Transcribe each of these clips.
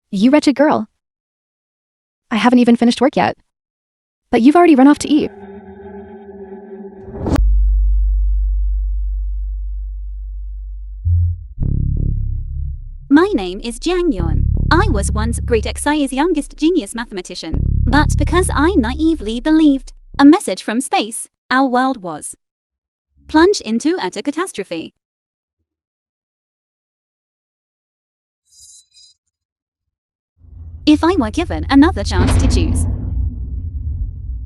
You wretched girl. I haven't even finished work yet. But you've already run off to eat. My name is Jiang Yuan. I was once Great Xi's youngest genius mathematician. But because I naively believed a message from space, our world was plunged into utter catastrophe. If I were given another chance to choose,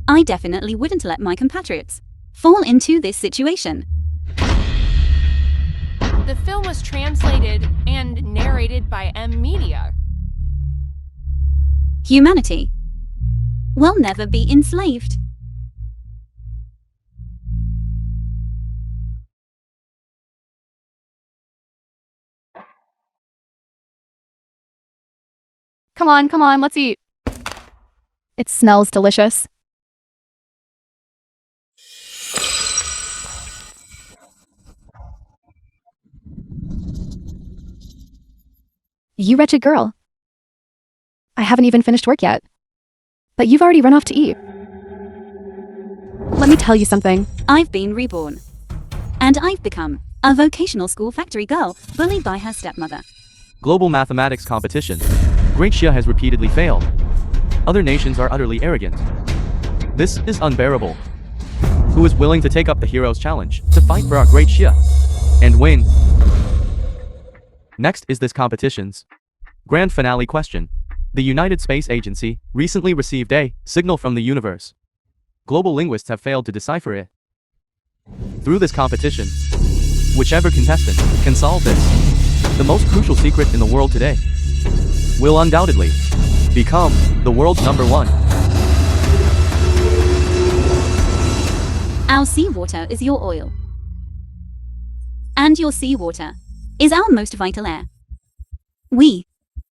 I definitely wouldn't let my compatriots fall into this situation. The film was translated and narrated by M Media. Humanity will never be enslaved. Come on, let's eat. It smells delicious. You wretched girl. I haven't even finished work yet. But you've already run off to eat. Let me tell you something. I've been reborn. And I've become a vocational school factory girl bullied by her stepmother. Global mathematics competition. Great Xia has repeatedly failed. Other nations are utterly arrogant. This is unbearable. Who is willing to take up the hero's challenge to fight for our Great Xia and win? Next is this competition's grand finale question. The United Space Agency recently received a signal from the universe. Global linguists have failed to decipher it. Through this competition, whichever contestant can solve this, the most crucial secret in the world today, will undoubtedly become the world's #1. Our seawater is your oil. And your seawater is our most vital air. We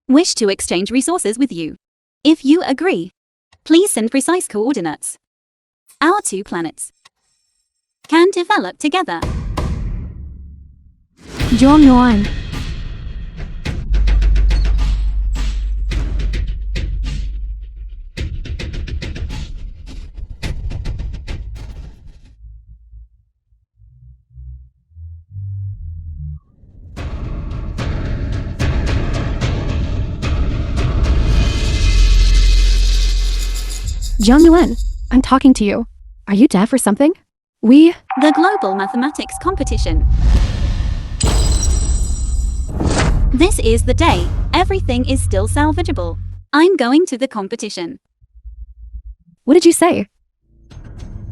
wish to exchange resources with you. If you agree, please send precise coordinates. Our two planets can develop together. Jiang Yuan. Jiang Yuan, I'm talking to you. Are you deaf or something? The global mathematics competition. This is the day. Everything is still salvageable. I'm going to the competition. What did you say?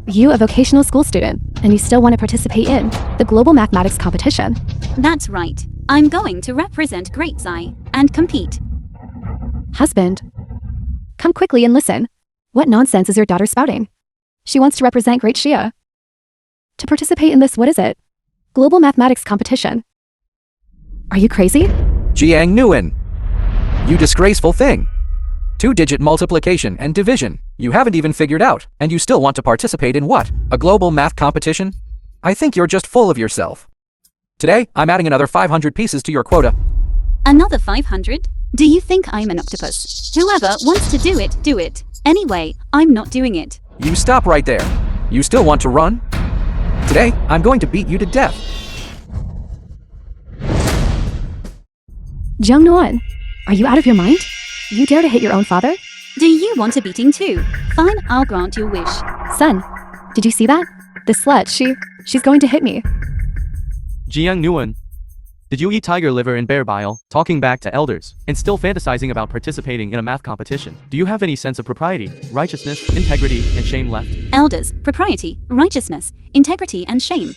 You, a vocational school student, and you still want to participate in the global mathematics competition. That's right. I'm going to represent Great Xi and compete. Husband, come quickly and listen. What nonsense is your daughter spouting? She wants to represent Great Xia. To participate in this, what is it? Global mathematics competition. Are you crazy? Jiang Yuan. You disgraceful thing. 2-digit multiplication and division. You haven't even figured out, and you still want to participate in what? A global math competition? I think you're just full of yourself. Today, I'm adding another 500 pieces to your quota. Another 500? Do you think I'm an octopus? Whoever wants to do it, do it. Anyway, I'm not doing it. You stop right there. You still want to run? Today, I'm going to beat you to death. Jiang Yuan, are you out of your mind? You dare to hit your own father? Do you want a beating too? Fine, I'll grant your wish. Son, did you see that? This slut, she's going to hit me. Jiang Yuan, did you eat tiger liver and bear bile, talking back to elders, and still fantasizing about participating in a math competition? Do you have any sense of propriety, righteousness, integrity, and shame left? Elders, propriety, righteousness, integrity, and shame.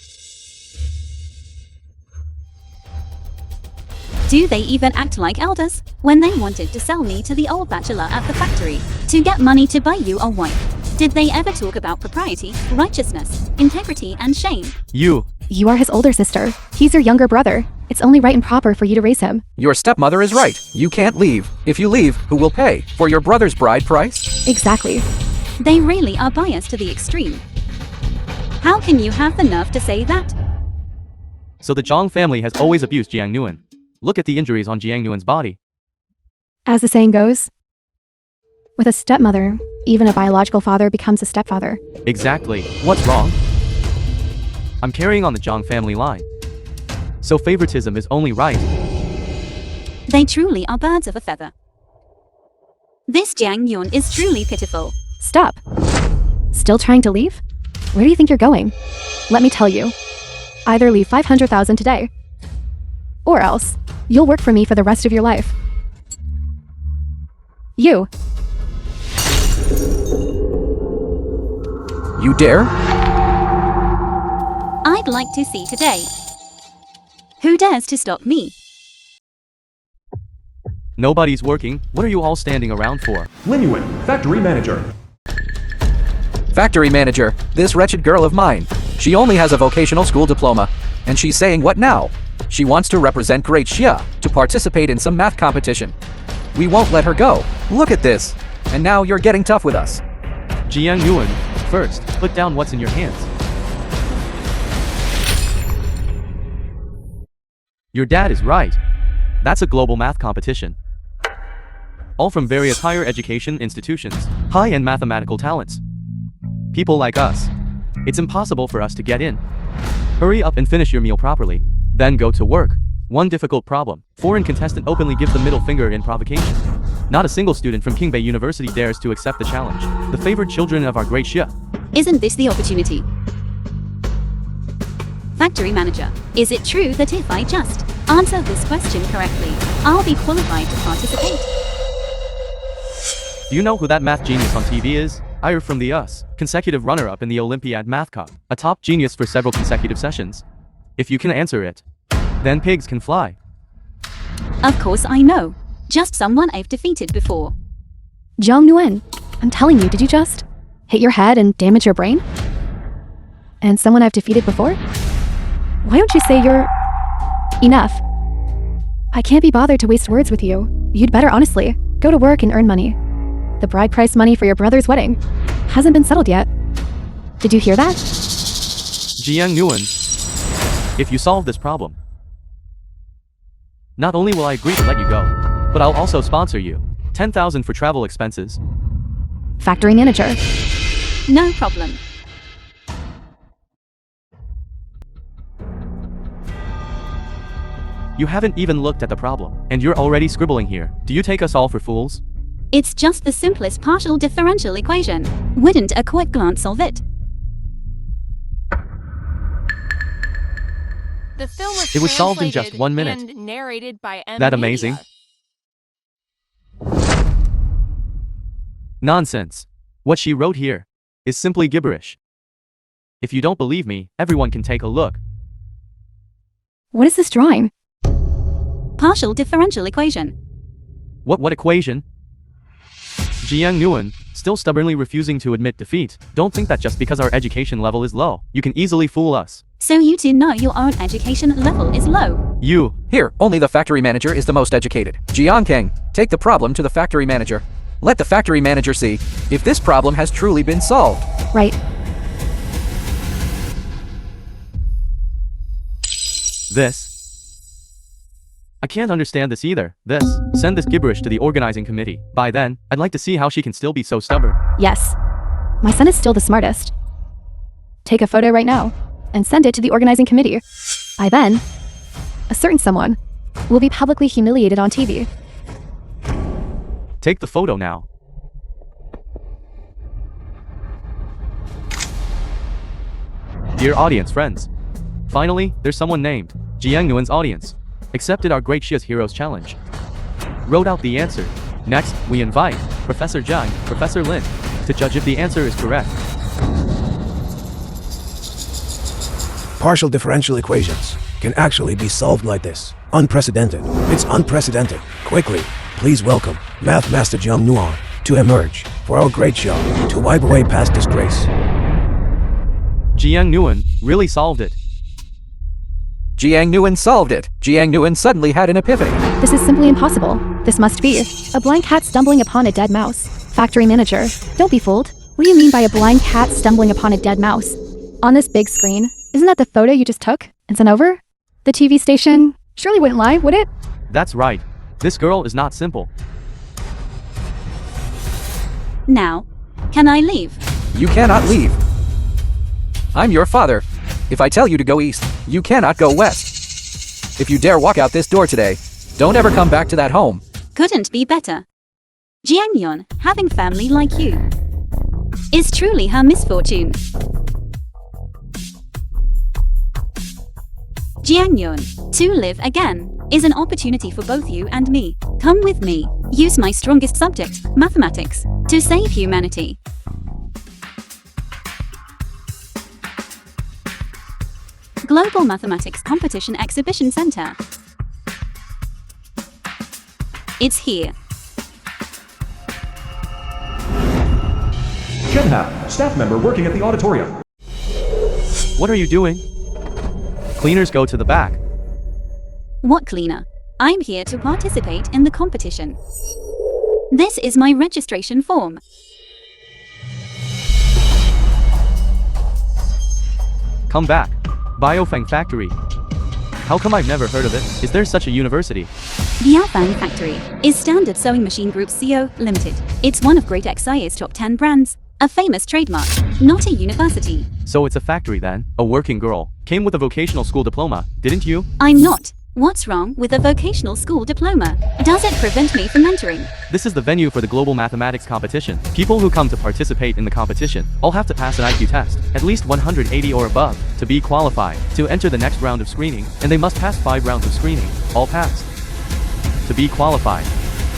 Do they even act like elders? When they wanted to sell me to the old bachelor at the factory to get money to buy you a wife, did they ever talk about propriety, righteousness, integrity, and shame? You are his older sister. He's your younger brother. It's only right and proper for you to raise him. Your stepmother is right. You can't leave. If you leave, who will pay for your brother's bride price? Exactly. They really are biased to the extreme. How can you have the nerve to say that? So the Zhang family has always abused Jiang Yuan. Look at the injuries on Jiang Yuan's body. As the saying goes, with a stepmother, even a biological father becomes a stepfather. Exactly. What's wrong? I'm carrying on the Zhang family line. So favoritism is only right. They truly are birds of a feather. This Jiang Yuan is truly pitiful. Stop. Still trying to leave? Where do you think you're going? Let me tell you. Either leave 500,000 today, or else you'll work for me for the rest of your life. You. You dare? I'd like to see today. Who dares to stop me? Nobody's working. What are you all standing around for? Linuan, factory manager. Factory manager, this wretched girl of mine. She only has a vocational school diploma. And she's saying what now? She wants to represent Great Xia to participate in some math competition. We won't let her go. Look at this. And now you're getting tough with us. Jiang Yuan, first, put down what's in your hands. Your dad is right. That's a global math competition. All from various higher education institutions, high-end mathematical talents. People like us. It's impossible for us to get in. Hurry up and finish your meal properly. Then go to work. One difficult problem. Foreign contestant openly gives the middle finger in provocation. Not a single student from Qingbei University dares to accept the challenge. The favored children of our great Xia. Isn't this the opportunity? Factory manager, is it true that if I just answer this question correctly, I'll be qualified to participate? Do you know who that math genius on TV is? Hire from the US, consecutive runner-up in the Olympiad Math Cup, a top genius for several consecutive sessions. If you can answer it, then pigs can fly. Of course I know. Just someone I've defeated before. Zhang Nguyen, I'm telling you, did you just hit your head and damage your brain? And someone I've defeated before? Why don't you say you're... Enough. I can't be bothered to waste words with you. You'd better honestly go to work and earn money. The bride price money for your brother's wedding hasn't been settled yet. Did you hear that? Jiang Nguyen, if you solve this problem, not only will I agree to let you go, but I'll also sponsor you. 10,000 for travel expenses. Factory manager. No problem. You haven't even looked at the problem, and you're already scribbling here. Do you take us all for fools? It's just the simplest partial differential equation. Wouldn't a quick glance solve it? The film was It was solved in just translated 1 minute. and narrated by M. That amazing? Nonsense. What she wrote here is simply gibberish. If you don't believe me, everyone can take a look. What is this drawing? Partial differential equation. What equation? Jiang Nguyen, still stubbornly refusing to admit defeat. Don't think that just because our education level is low, you can easily fool us. So you two know your own education level is low. You. Here, only the factory manager is the most educated. Jiang Kang, take the problem to the factory manager. Let the factory manager see if this problem has truly been solved. Right. This. I can't understand this either. This. Send this gibberish to the organizing committee. By then, I'd like to see how she can still be so stubborn. Yes. My son is still the smartest. Take a photo right now and send it to the organizing committee. By then, a certain someone will be publicly humiliated on TV. Take the photo now. Dear audience friends. Finally, there's someone named Jiang Nguyen's audience. Accepted our Great Xia's Heroes Challenge. Wrote out the answer. Next, we invite Professor Zhang, Professor Lin, to judge if the answer is correct. Partial differential equations can actually be solved like this. Unprecedented. It's unprecedented. Quickly, please welcome Math Master Jiang Nguyen to emerge for our great show to wipe away past disgrace. Jiang Nguyen really solved it. Jiang Nguyen solved it. Jiang Nguyen suddenly had an epiphany. This is simply impossible. This must be a blind cat stumbling upon a dead mouse. Factory manager, don't be fooled. What do you mean by a blind cat stumbling upon a dead mouse? On this big screen, isn't that the photo you just took and sent over? The TV station surely wouldn't lie, would it? That's right. This girl is not simple. Now, can I leave? You cannot leave. I'm your father. If I tell you to go east, you cannot go west. If you dare walk out this door today, don't ever come back to that home. Couldn't be better. Jiangyon, having family like you, is truly her misfortune. Jiangyon, to live again, is an opportunity for both you and me. Come with me. Use my strongest subject, mathematics, to save humanity. Global Mathematics Competition Exhibition Center. It's here. Shenhap, staff member working at the auditorium. What are you doing? Cleaners go to the back. What cleaner? I'm here to participate in the competition. This is my registration form. Come back. Biofang Factory. How come I've never heard of it? Is there such a university? Biafang Factory is Standard Sewing Machine Group Co. Limited. It's one of Great XIA's top 10 brands. A famous trademark, not a university. So it's a factory then? A working girl. Came with a vocational school diploma, didn't you? I'm not. What's wrong with a vocational school diploma? Does it prevent me from entering? This is the venue for the Global Mathematics Competition. People who come to participate in the competition all have to pass an IQ test, at least 180 or above, to be qualified to enter the next round of screening, and they must pass 5 rounds of screening, all passed. To be qualified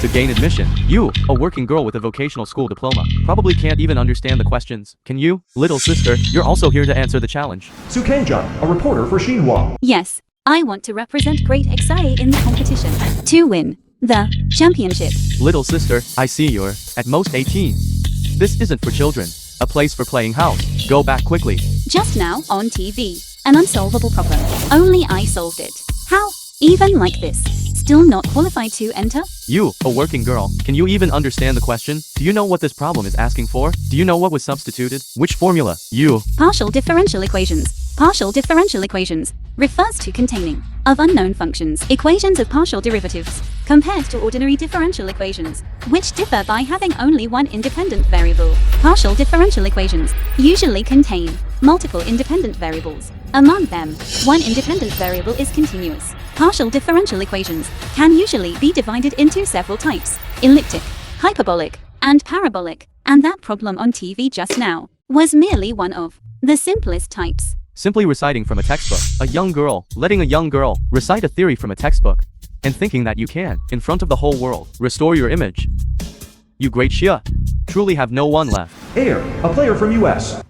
to gain admission, you, a working girl with a vocational school diploma, probably can't even understand the questions. Can you? Little sister, you're also here to answer the challenge. Su Kangjun, a reporter for Xinhua. Yes, I want to represent Great XIA in the competition to win the championship. Little sister, I see you're at most 18. This isn't for children. A place for playing house. Go back quickly. Just now on TV, an unsolvable problem. Only I solved it. How? Even like this. Still not qualified to enter? You, a working girl, can you even understand the question? Do you know what this problem is asking for? Do you know what was substituted? Which formula? You. Partial differential equations. Partial differential equations refers to containing of unknown functions, equations of partial derivatives, compared to ordinary differential equations, which differ by having only one independent variable. Partial differential equations usually contain multiple independent variables. Among them, one independent variable is continuous. Partial differential equations can usually be divided into several types: elliptic, hyperbolic, and parabolic, and that problem on TV just now was merely one of the simplest types. Simply reciting from a textbook. A young girl, letting a young girl recite a theory from a textbook, and thinking that you can, in front of the whole world, restore your image. You great Shia, truly have no one left. Air, a player from US.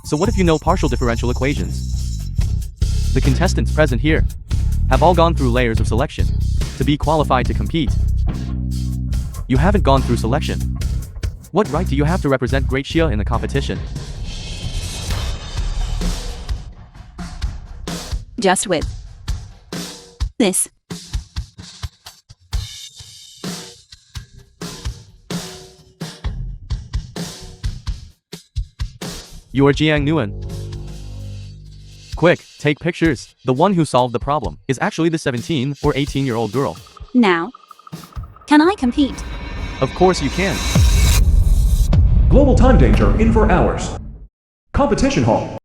So what if you know partial differential equations? The contestants present here have all gone through layers of selection to be qualified to compete. You haven't gone through selection. What right do you have to represent Great Shia in the competition? Just with this. You are Jiang Nguyen. Quick, take pictures. The one who solved the problem is actually the 17 or 18-year-old girl. Now, can I compete? Of course you can. Global time danger in for hours. Competition hall.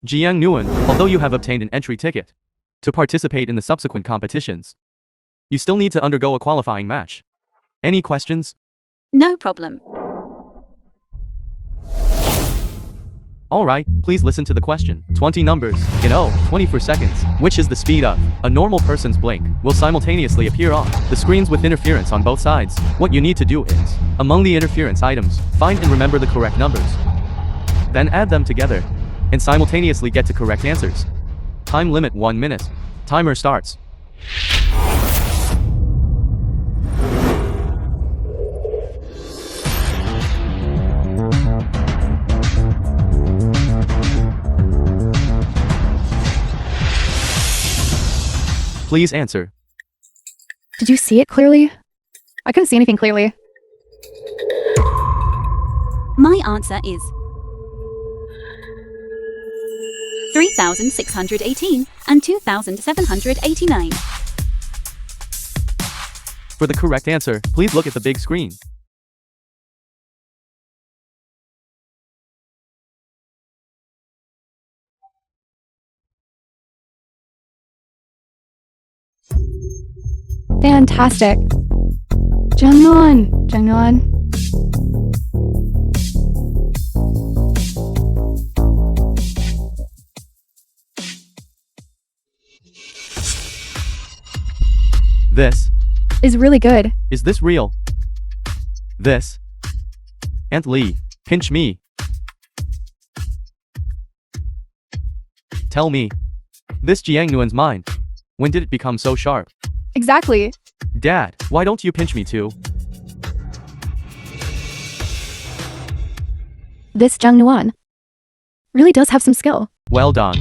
Jiang Nguyen, although you have obtained an entry ticket to participate in the subsequent competitions, you still need to undergo a qualifying match. Any questions? No problem. Alright, please listen to the question. 20 numbers in 24 seconds, which is the speed of a normal person's blink, will simultaneously appear on the screens with interference on both sides. What you need to do is, among the interference items, find and remember the correct numbers. Then add them together and simultaneously get to correct answers. Time limit 1 minute. Timer starts. Please answer. Did you see it clearly? I couldn't see anything clearly. My answer is 3,618 and 2,789. For the correct answer, please look at the big screen. Fantastic. Jungwon. This. Is really good. Is this real? This. Aunt Lee, pinch me. Tell me. This Jiang Nguyen's mine. When did it become so sharp? Exactly. Dad, why don't you pinch me too? This Jungwon really does have some skill. Well done.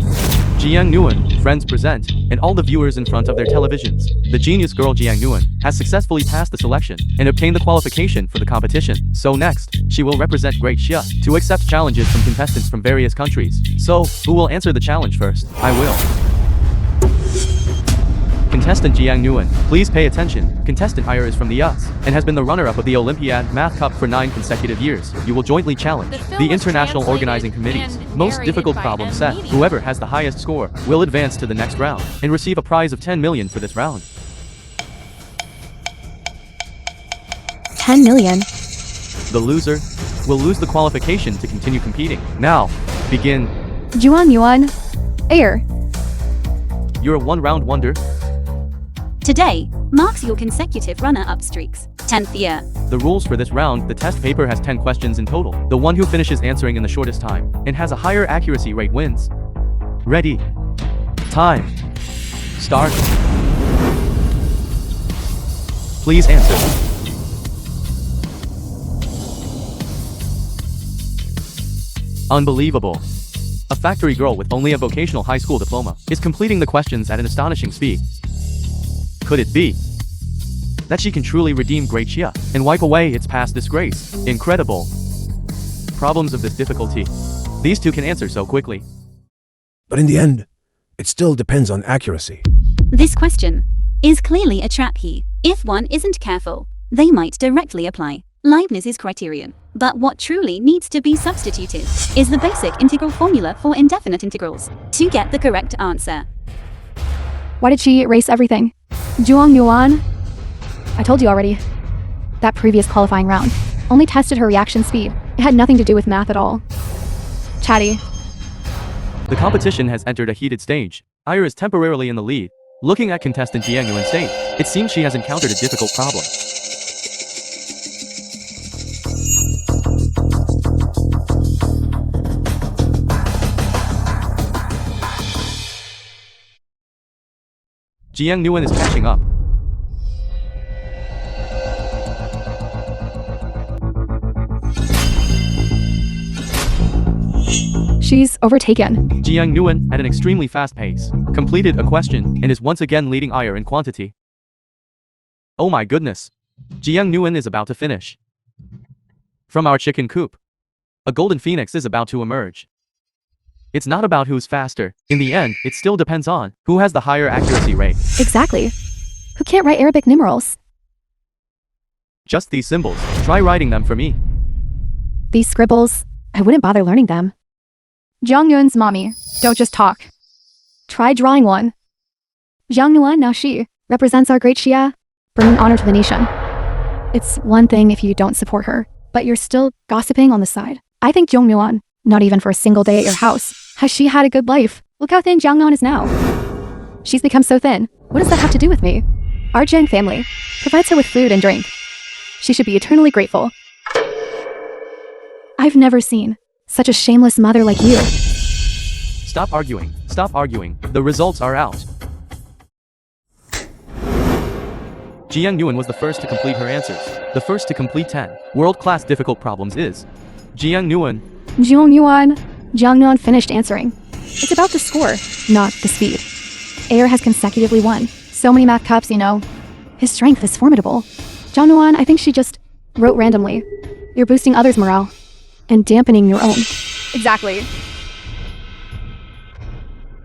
Jiang Nguyen, friends present, and all the viewers in front of their televisions. The genius girl Jiang Nguyen has successfully passed the selection and obtained the qualification for the competition. So next, she will represent Great Xia to accept challenges from contestants from various countries. So, who will answer the challenge first? I will. Contestant Jiang Nguyen, please pay attention. Contestant Hire is from the US and has been the runner-up of the Olympiad Math Cup for 9 consecutive years. You will jointly challenge The film the was International translated Organizing Committee's and most narrated difficult by problem M. set. Media. Whoever has the highest score will advance to the next round and receive a prize of 10 million for this round. 10 million. The loser will lose the qualification to continue competing. Now, begin. Yuan. Air. You're a one-round wonder. Today marks your consecutive runner-up streaks. 10th year. The rules for this round, the test paper has 10 questions in total. The one who finishes answering in the shortest time and has a higher accuracy rate wins. Ready. Time. Start. Please answer. Unbelievable. A factory girl with only a vocational high school diploma is completing the questions at an astonishing speed. Could it be that she can truly redeem Great Xia and wipe away its past disgrace? Incredible. Problems of this difficulty. These two can answer so quickly. But in the end, it still depends on accuracy. This question is clearly a trap here. If one isn't careful, they might directly apply Leibniz's criterion. But what truly needs to be substituted is the basic integral formula for indefinite integrals to get the correct answer. Why did she erase everything? Yuan. I told you already. That previous qualifying round only tested her reaction speed. It had nothing to do with math at all. Chatty. The competition has entered a heated stage. Ira is temporarily in the lead. Looking at contestant Jiang Nguyen's state, it seems she has encountered a difficult problem. Jiang Nguyen is catching up. She's overtaken. Jiang Nguyen, at an extremely fast pace, completed a question and is once again leading Ira in quantity. Oh my goodness. Jiang Nguyen is about to finish. From our chicken coop, a golden phoenix is about to emerge. It's not about who's faster. In the end, it still depends on who has the higher accuracy rate. Exactly. Who can't write Arabic numerals? Just these symbols. Try writing them for me. These scribbles, I wouldn't bother learning them. Jiang Nguyen's mommy, don't just talk. Try drawing one. Jiang Nguyen, now she represents our great Xia, bringing honor to the nation. It's one thing if you don't support her, but you're still gossiping on the side. I think Jiang Nguyen, not even for a single day at your house, has she had a good life. Look how thin Jiang Nguyen is now. She's become so thin. What does that have to do with me? Our Jiang family provides her with food and drink. She should be eternally grateful. I've never seen such a shameless mother like you. Stop arguing. Stop arguing. The results are out. Jiang Nguyen was the first to complete her answers. The first to complete 10 world-class difficult problems is Jiang Nguyen. Jiang Nguyen finished answering. It's about the score, not the speed. Air has consecutively won so many math cups, you know. His strength is formidable. Jiang Nguyen, I think she just wrote randomly. You're boosting others' morale and dampening your own. Exactly.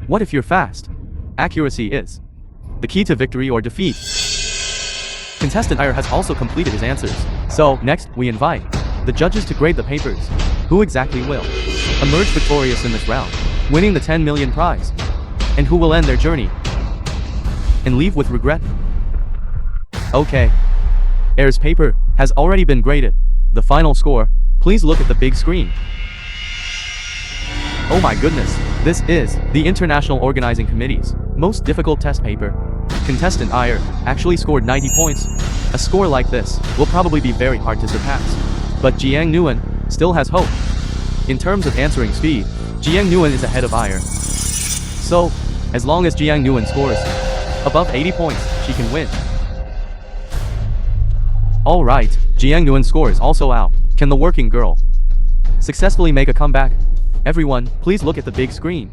What if you're fast? Accuracy is the key to victory or defeat. Contestant Iyer has also completed his answers. So, next, we invite the judges to grade the papers. Who exactly will emerge victorious in this round, winning the 10 million prize? And who will end their journey and leave with regret? Okay. Ayer's paper has already been graded. The final score, please look at the big screen. Oh my goodness, this is the International Organizing Committee's most difficult test paper. Contestant Iyer actually scored 90 points. A score like this will probably be very hard to surpass. But Jiang Nguyen still has hope. In terms of answering speed, Jiang Nguyen is ahead of Iyer. So, as long as Jiang Nguyen scores above 80 points, she can win. Alright, Jiang Nguyen's score is also out. Can the working girl successfully make a comeback? Everyone, please look at the big screen.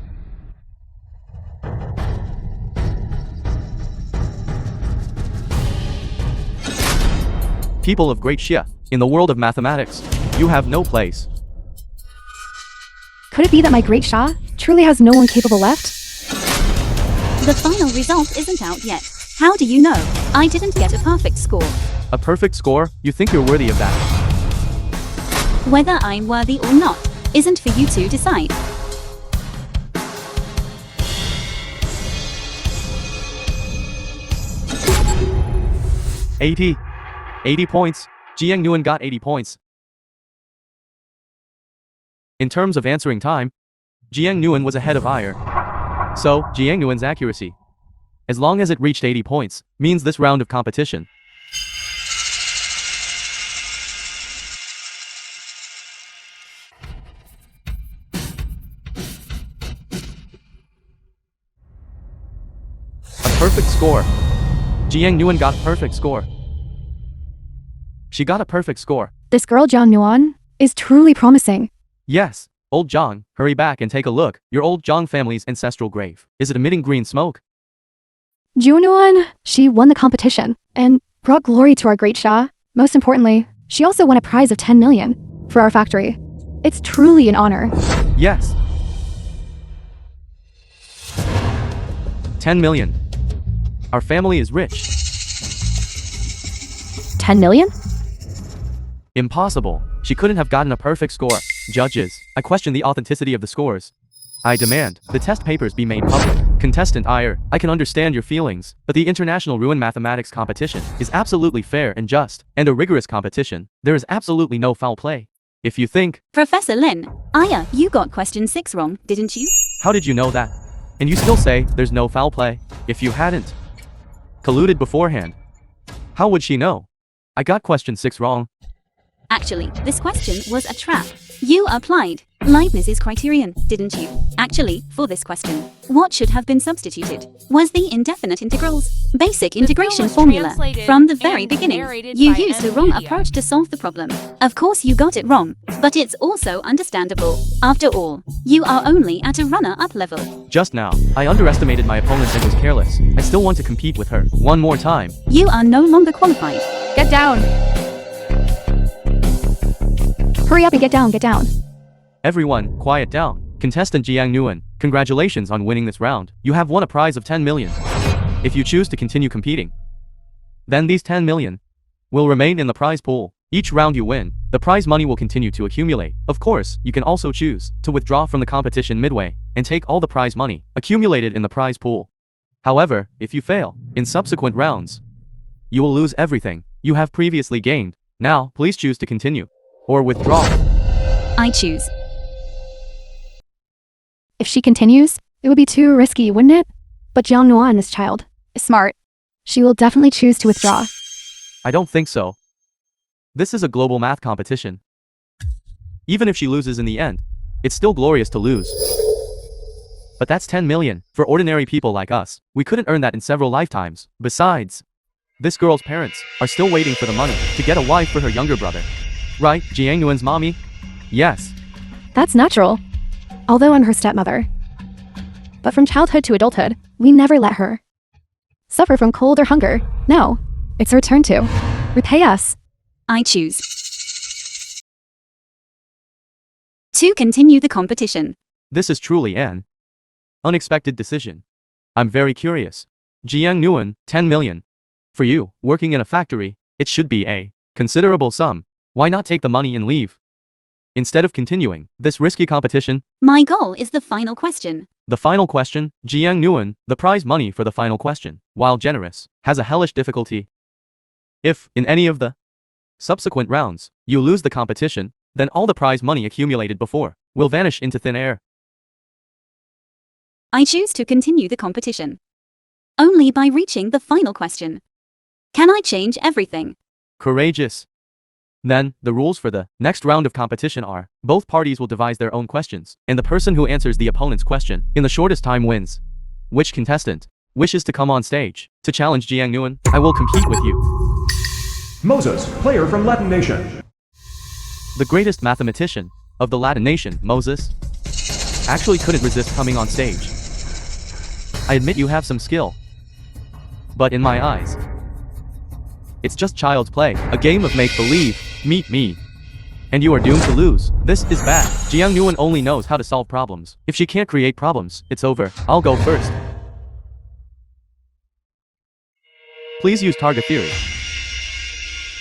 People of Great Xia, in the world of mathematics, you have no place. Could it be that my great Shah truly has no one capable left? The final result isn't out yet. How do you know? I didn't get a perfect score. A perfect score? You think you're worthy of that? Whether I'm worthy or not isn't for you to decide. $80 points. Jiang Nguyen got 80 points. In terms of answering time, Jiang Nguyen was ahead of Iyer. So, Jiang Nguyen's accuracy, as long as it reached 80 points, means this round of competition. Perfect score. Jiang Nguyen got a perfect score. She got a perfect score. This girl Jiang Nguyen is truly promising. Yes. Old Zhang, hurry back and take a look. Your old Zhang family's ancestral grave. Is it emitting green smoke? Jiang Nguyen, she won the competition and brought glory to our great Shah. Most importantly, she also won a prize of 10 million for our factory. It's truly an honor. Yes. 10 million. Our family is rich. 10 million? Impossible. She couldn't have gotten a perfect score. Judges, I question the authenticity of the scores. I demand the test papers be made public. Contestant Iyer, I can understand your feelings, but the International Ruin Mathematics competition is absolutely fair and just, and a rigorous competition. There is absolutely no foul play. If you think, Professor Lin, Iyer, you got question 6 wrong, didn't you? how did you know that? And you still say there's no foul play? If you hadn't colluded beforehand, how would she know? I got question 6 wrong. Actually, this question was a trap. You applied Leibniz's criterion, didn't you? Actually, for this question, what should have been substituted was the indefinite integrals basic integration was formula. translated From the very and beginning, narrated you by used the M. wrong Media. approach to solve the problem. Of course you got it wrong, but it's also understandable. After all, you are only at a runner-up level. Just now, I underestimated my opponent and was careless. I still want to compete with her. One more time. You are no longer qualified. Get down. Hurry up and get down, get down. Everyone, quiet down. Contestant Jiang Nguyen, congratulations on winning this round. You have won a prize of 10 million. If you choose to continue competing, then these 10 million will remain in the prize pool. Each round you win, the prize money will continue to accumulate. Of course, you can also choose to withdraw from the competition midway and take all the prize money accumulated in the prize pool. However, if you fail in subsequent rounds, you will lose everything you have previously gained. Now, please choose to continue or withdraw. I choose. If she continues, it would be too risky, wouldn't it? But Jiang Nguyen, this child, is smart. She will definitely choose to withdraw. I don't think so. This is a global math competition. Even if she loses in the end, it's still glorious to lose. But that's 10 million. For ordinary people like us, we couldn't earn that in several lifetimes. Besides, this girl's parents are still waiting for the money to get a wife for her younger brother. Right, Jiang Nguyen's mommy? Yes. That's natural. Although I'm her stepmother. But from childhood to adulthood, we never let her suffer from cold or hunger. No, it's her turn to repay us. I choose to continue the competition. This is truly an unexpected decision. I'm very curious. Jiang Nguyen, 10 million. For you, working in a factory, it should be a considerable sum. Why not take the money and leave? Instead of continuing this risky competition, My goal is the final question. the final question, Jiang Nguyen, the prize money for the final question, while generous, has a hellish difficulty. If, in any of the subsequent rounds, you lose the competition, then all the prize money accumulated before will vanish into thin air. I choose to continue the competition. Only by reaching the final question. Can I change everything? Courageous. Then, the rules for the next round of competition are, both parties will devise their own questions, and the person who answers the opponent's question in the shortest time wins. Which contestant wishes to come on stage to challenge Jiang Nguyen? I will compete with you. Moses, player from Latin Nation. The greatest mathematician of the Latin nation, Moses, actually couldn't resist coming on stage. I admit you have some skill, but in my eyes, it's just child's play, a game of make-believe. Meet me. And you are doomed to lose. This is bad. Jiang Nguyen only knows how to solve problems. If she can't create problems, it's over. I'll go first. Please use target theory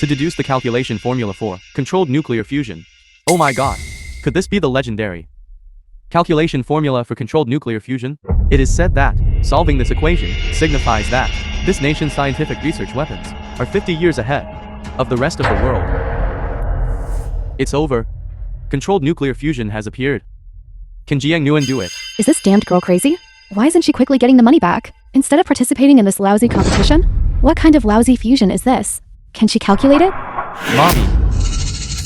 to deduce the calculation formula for controlled nuclear fusion. Oh my god. Could this be the legendary calculation formula for controlled nuclear fusion? It is said that solving this equation signifies that this nation's scientific research weapons are 50 years ahead of the rest of the world. It's over. Controlled nuclear fusion has appeared. Can Jiang Nguyen do it? Is this damned girl crazy? Why isn't she quickly getting the money back, instead of participating in this lousy competition? What kind of lousy fusion is this? Can she calculate it? Mommy,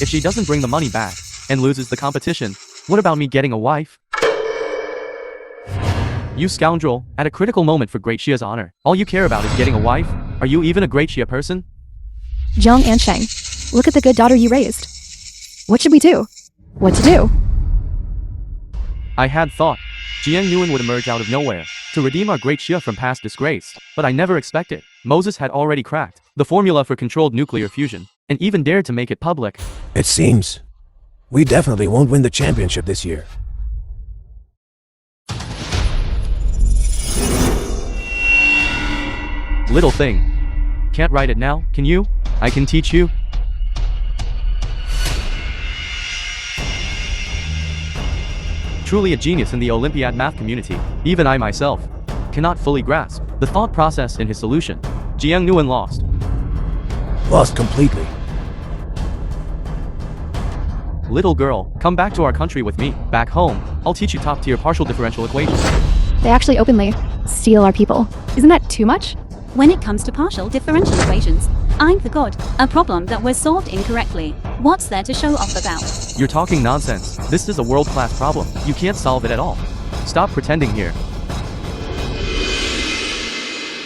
if she doesn't bring the money back and loses the competition, what about me getting a wife? You scoundrel, at a critical moment for Great Shia's honor, all you care about is getting a wife? Are you even a Great Shia person? Jiang Ansheng, look at the good daughter you raised. What should we do? What to do? I had thought Jiang Nguyen would emerge out of nowhere to redeem our Great Shia from past disgrace, but I never expected Moses had already cracked the formula for controlled nuclear fusion, and even dared to make it public. It seems we definitely won't win the championship this year. Little thing. Can't write it now, can you? I can teach you. Truly a genius in the Olympiad math community, even I myself cannot fully grasp the thought process in his solution. Jiang Nguyen lost. Lost completely. Little girl, come back to our country with me. Back home, I'll teach you top-tier partial differential equations. They actually openly steal our people. Isn't that too much? When it comes to partial differential equations, I'm the god. A problem that was solved incorrectly. What's there to show off about? You're talking nonsense. This is a world-class problem. You can't solve it at all. Stop pretending here.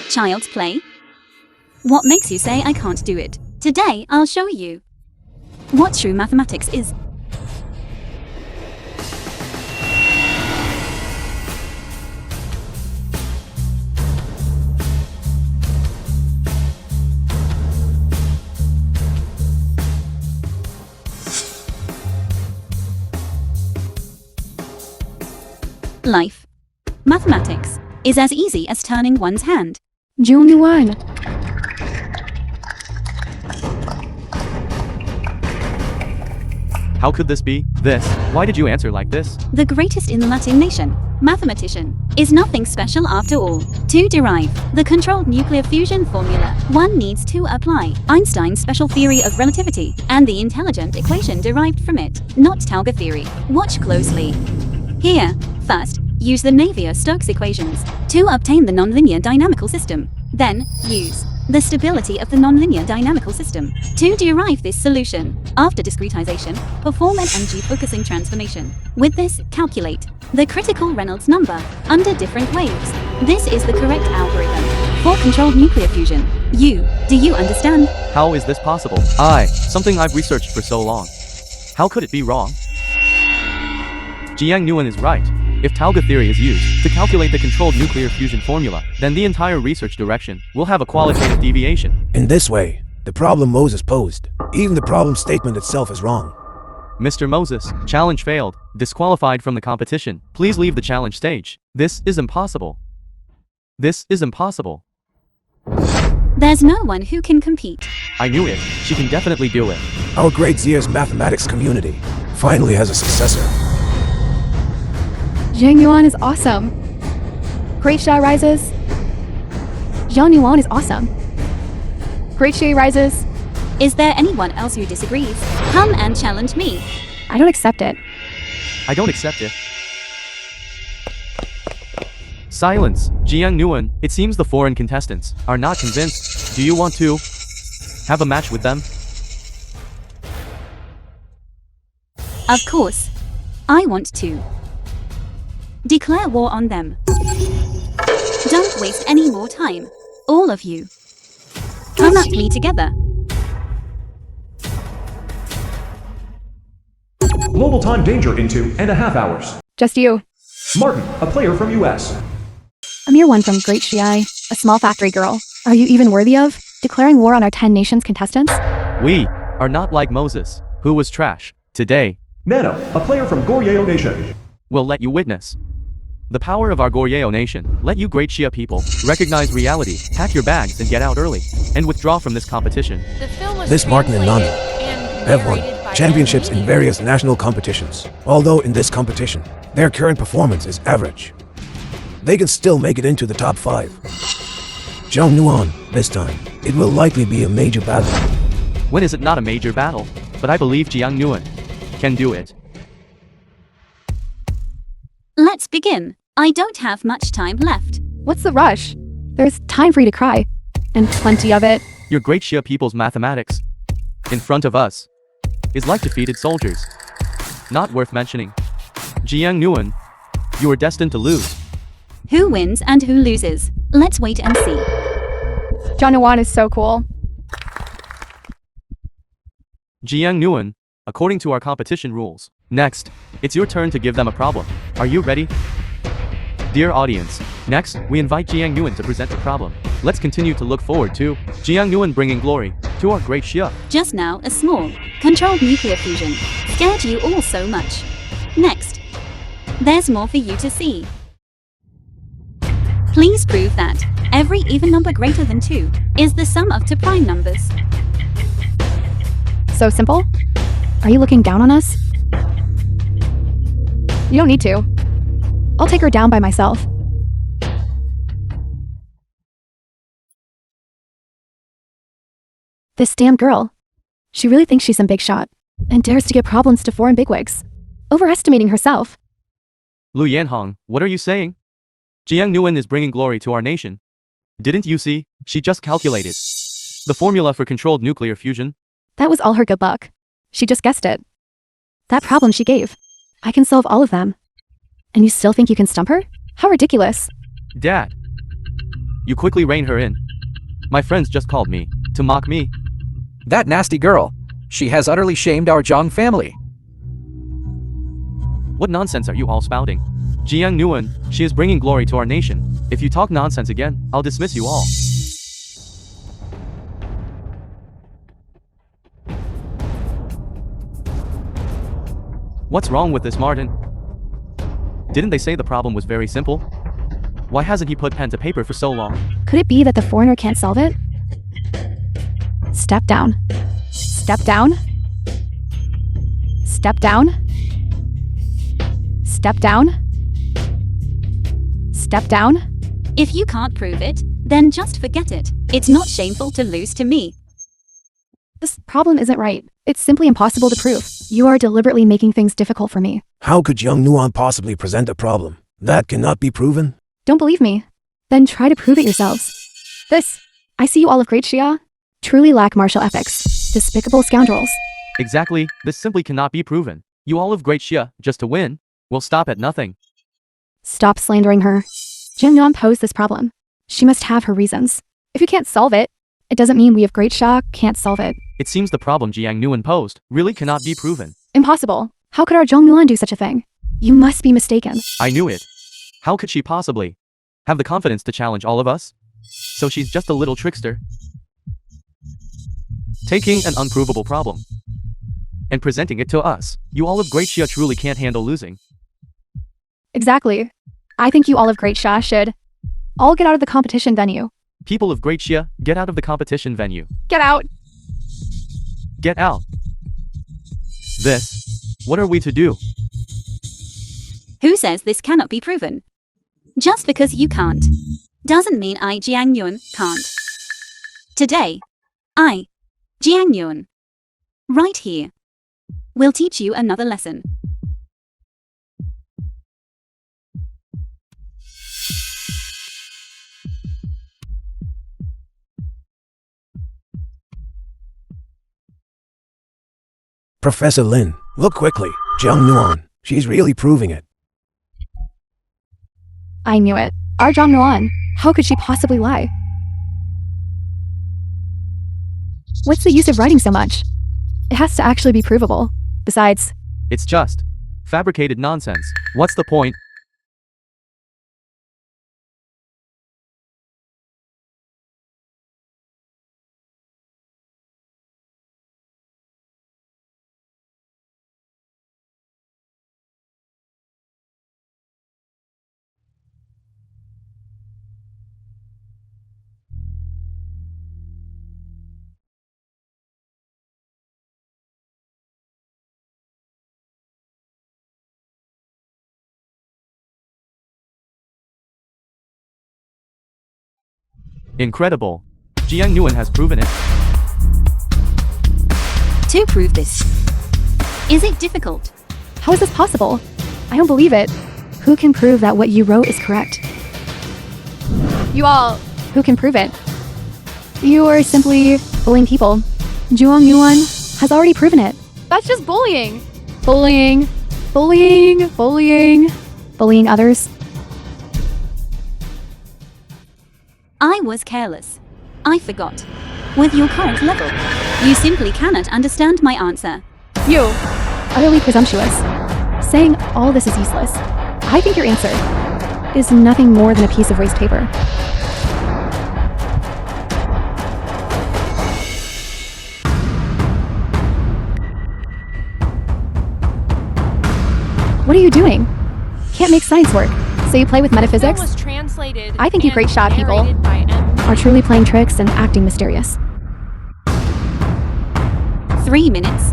Child's play? What makes you say I can't do it? Today, I'll show you what true mathematics is. Life. Mathematics is as easy as turning one's hand. Jiang Nguyen. How could this be? This? Why did you answer like this? The greatest in the Latin nation, mathematician, is nothing special after all. To derive the controlled nuclear fusion formula, one needs to apply Einstein's special theory of relativity and the intelligent equation derived from it, not Tauge theory. Watch closely. Here, first, use the Navier-Stokes equations to obtain the nonlinear dynamical system. Then, use the stability of the nonlinear dynamical system to derive this solution. After discretization, perform an ng focusing transformation. With this, calculate the critical Reynolds number under different waves. This is the correct algorithm for controlled nuclear fusion. Do you understand? How is this possible? Something I've researched for so long. How could it be wrong? Jiang Nguyen is right. If Tauge theory is used to calculate the controlled nuclear fusion formula, then the entire research direction will have a qualitative deviation. In this way, the problem Moses posed, even the problem statement itself is wrong. Mr. Moses, challenge failed, disqualified from the competition. Please leave the challenge stage. This is impossible. This is impossible. There's no one who can compete. I knew it. She can definitely do it. Our great Zia's mathematics community finally has a successor. Zhang Yuan is awesome. Great Xia rises. Zhang Yuan is awesome. Great Xia rises. Is there anyone else who disagrees? Come and challenge me. I don't accept it. I don't accept it. Silence. Jiang Nguyen, it seems the foreign contestants are not convinced. Do you want to have a match with them? Of course. I want to declare war on them. Don't waste any more time. All of you. Come at me together. Global time danger in 2.5 hours. Just you. Martin, a player from US. A mere one from Great Xia, a small factory girl. Are you even worthy of declaring war on our 10 nations contestants? We are not like Moses, who was trash. Today, Nano, a player from Goryeo Nation. we'll let you witness the power of our Goryeo nation. Let you Great Xia people recognize reality, pack your bags and get out early, and withdraw from this competition. The film was This Martin and Nando translated have won narrated by championships M in various national competitions. Although in this competition, their current performance is average. They can still make it into the top 5. Zhang Yuan, this time, it will likely be a major battle. When is it not a major battle? But I believe Jiang Nguyen can do it. Let's begin. I don't have much time left. What's the rush? There's time for you to cry. And plenty of it. Your Great Xia people's mathematics in front of us is like defeated soldiers. Not worth mentioning. Jiang Nguyen, you are destined to lose. Who wins and who loses? Let's wait and see. Zhang Yuan is so cool. Jiang Nguyen, according to our competition rules. Next, it's your turn to give them a problem. Are you ready? Dear audience, next, we invite Jiang Nguyen to present the problem. Let's continue to look forward to Jiang Nguyen bringing glory to our Great Xia. Just now, a small, controlled nuclear fusion scared you all so much. Next, there's more for you to see. Please prove that every even number greater than 2 is the sum of 2 prime numbers. So simple? Are you looking down on us? You don't need to. I'll take her down by myself. This damn girl. She really thinks she's some big shot and dares to give problems to foreign bigwigs, overestimating herself. Lu Yanhong, what are you saying? Jiang Nguyen is bringing glory to our nation. Didn't you see? She just calculated the formula for controlled nuclear fusion. That was all her good luck. She just guessed it. That problem she gave. I can solve all of them. And you still think you can stump her? How ridiculous. Dad, you quickly rein her in. My friends just called me to mock me. That nasty girl. She has utterly shamed our Zhang family. What nonsense are you all spouting? Jiang Nguyen, she is bringing glory to our nation. If you talk nonsense again, I'll dismiss you all. What's wrong with this Martin? Didn't they say the problem was very simple? Why hasn't he put pen to paper for so long? Could it be that the foreigner can't solve it? Step down. Step down. Step down. Step down. Step down. If you can't prove it, then just forget it. It's not shameful to lose to me. This problem isn't right. It's simply impossible to prove. You are deliberately making things difficult for me. How could Zhang Yuan possibly present a problem that cannot be proven? Don't believe me? Then try to prove it yourselves. I see you all of Great Xia, truly lack martial ethics. Despicable scoundrels. Exactly, this simply cannot be proven. You all of Great Xia, just to win, will stop at nothing. Stop slandering her. Jin Yuan posed this problem. She must have her reasons. If you can't solve it, it doesn't mean we of Great Xia can't solve it. It seems the problem Jiang Nguyen posed really cannot be proven. Impossible. How could our Zhong Yuan do such a thing? You must be mistaken. I knew it. How could she possibly have the confidence to challenge all of us? So she's just a little trickster, taking an unprovable problem and presenting it to us. You all of Great Xia truly can't handle losing. Exactly. I think you all of Great Xia should all get out of the competition venue. People of Great Xia, get out of the competition venue. Get out. Get out. This. What are we to do? Who says this cannot be proven? Just because you can't, doesn't mean I, Jiang Yuan, can't. Today, I, Jiang Yuan, right here, will teach you another lesson. Professor Lin, look quickly. Jiang Nuan, she's really proving it. I knew it. Our Zhang Nuan. How could she possibly lie? What's the use of writing so much? It has to actually be provable. Besides, It's just fabricated nonsense. What's the point? Incredible. Jiang Yuan has proven it. To prove this, is it difficult? how is this possible? I don't believe it. Who can prove that what you wrote is correct? You all, who can prove it? You are simply bullying people. Zhuang Yuan has already proven it. That's just bullying. Bullying. Bullying. Bullying. Bullying others. I was careless. I forgot. With your current level, you simply cannot understand my answer. You, utterly presumptuous. Saying all this is useless. I think your answer is nothing more than a piece of waste paper. What are you doing? Can't make science work, so you play with metaphysics? Was translated I think you great shot people narrated by are truly playing tricks and acting mysterious. 3 minutes.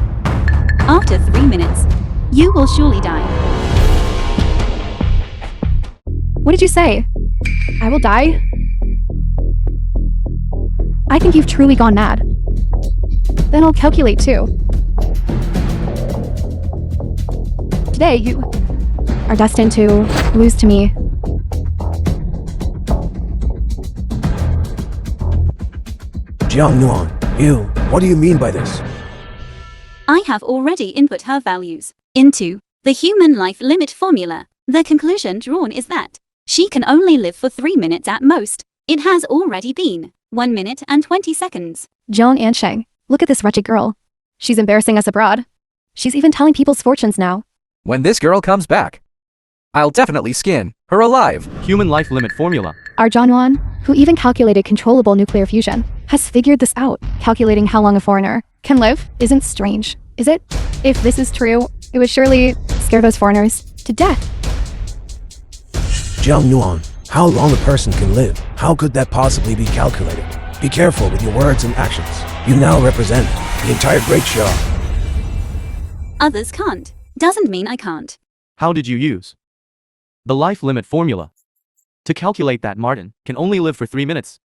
After 3 minutes, you will surely die. What did you say? I will die? I think you've truly gone mad. Then I'll calculate too. Today, you are destined to lose to me. Jiang Nuan, you, what do you mean by this? I have already input her values into the human life limit formula. The conclusion drawn is that she can only live for 3 minutes at most. It has already been 1 minute and 20 seconds. Joan Ansheng, look at this wretched girl. She's embarrassing us abroad. She's even telling people's fortunes now. When this girl comes back, I'll definitely skin her alive. Human life limit formula. Our Zhangnuan, who even calculated controllable nuclear fusion, has figured this out. Calculating how long a foreigner can live isn't strange, is it? If this is true, it would surely scare those foreigners to death. Jiang Nuan, how long a person can live? How could that possibly be calculated? Be careful with your words and actions. You now represent the entire Great Xia. Others can't. Doesn't mean I can't. How did you use the life limit formula to calculate that Martin can only live for 3 minutes?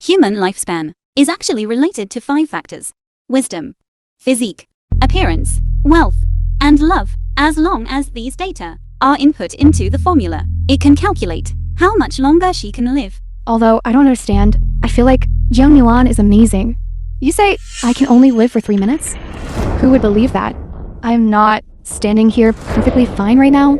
Human lifespan is actually related to 5 factors: wisdom, physique, appearance, wealth, and love. As long as these data are input into the formula, it can calculate how much longer she can live. Although I don't understand, I feel like Jiang Nuan is amazing. You say I can only live for 3 minutes? Who would believe that? I'm not standing here perfectly fine right now.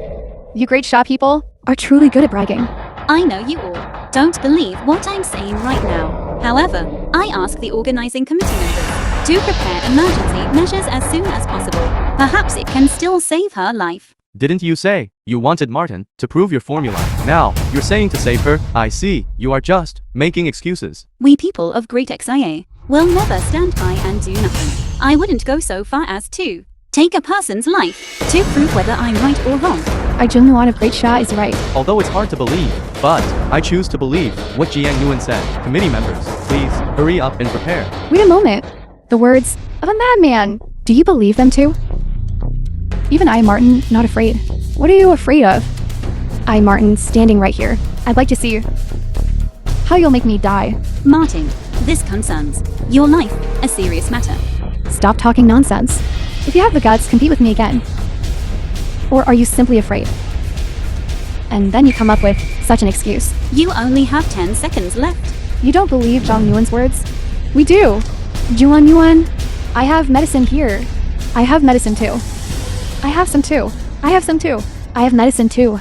You great Xia people are truly good at bragging. I know you all don't believe what I'm saying right now. However, I ask the organizing committee members to prepare emergency measures as soon as possible. Perhaps it can still save her life. Didn't you say you wanted Martin to prove your formula? Now, you're saying to save her? I see, you are just making excuses. We people of Great Xia will never stand by and do nothing. I wouldn't go so far as to take a person's life to prove whether I'm right or wrong. I Jung Nuan of Great Xia is right. Although it's hard to believe, but I choose to believe what Jiang Nguyen said. Committee members, please hurry up and prepare. Wait a moment. The words of a madman. Do you believe them too? Even I, Martin, not afraid. What are you afraid of? I, Martin, standing right here. I'd like to see how you'll make me die. Martin, this concerns your life, a serious matter. Stop talking nonsense. If you have the guts, compete with me again. Or are you simply afraid? And then you come up with such an excuse. You only have 10 seconds left. You don't believe Zhang Nuan's words? We do. Juan Yuan, I have medicine here. I have medicine too. I have some too. I have some too. I have medicine too.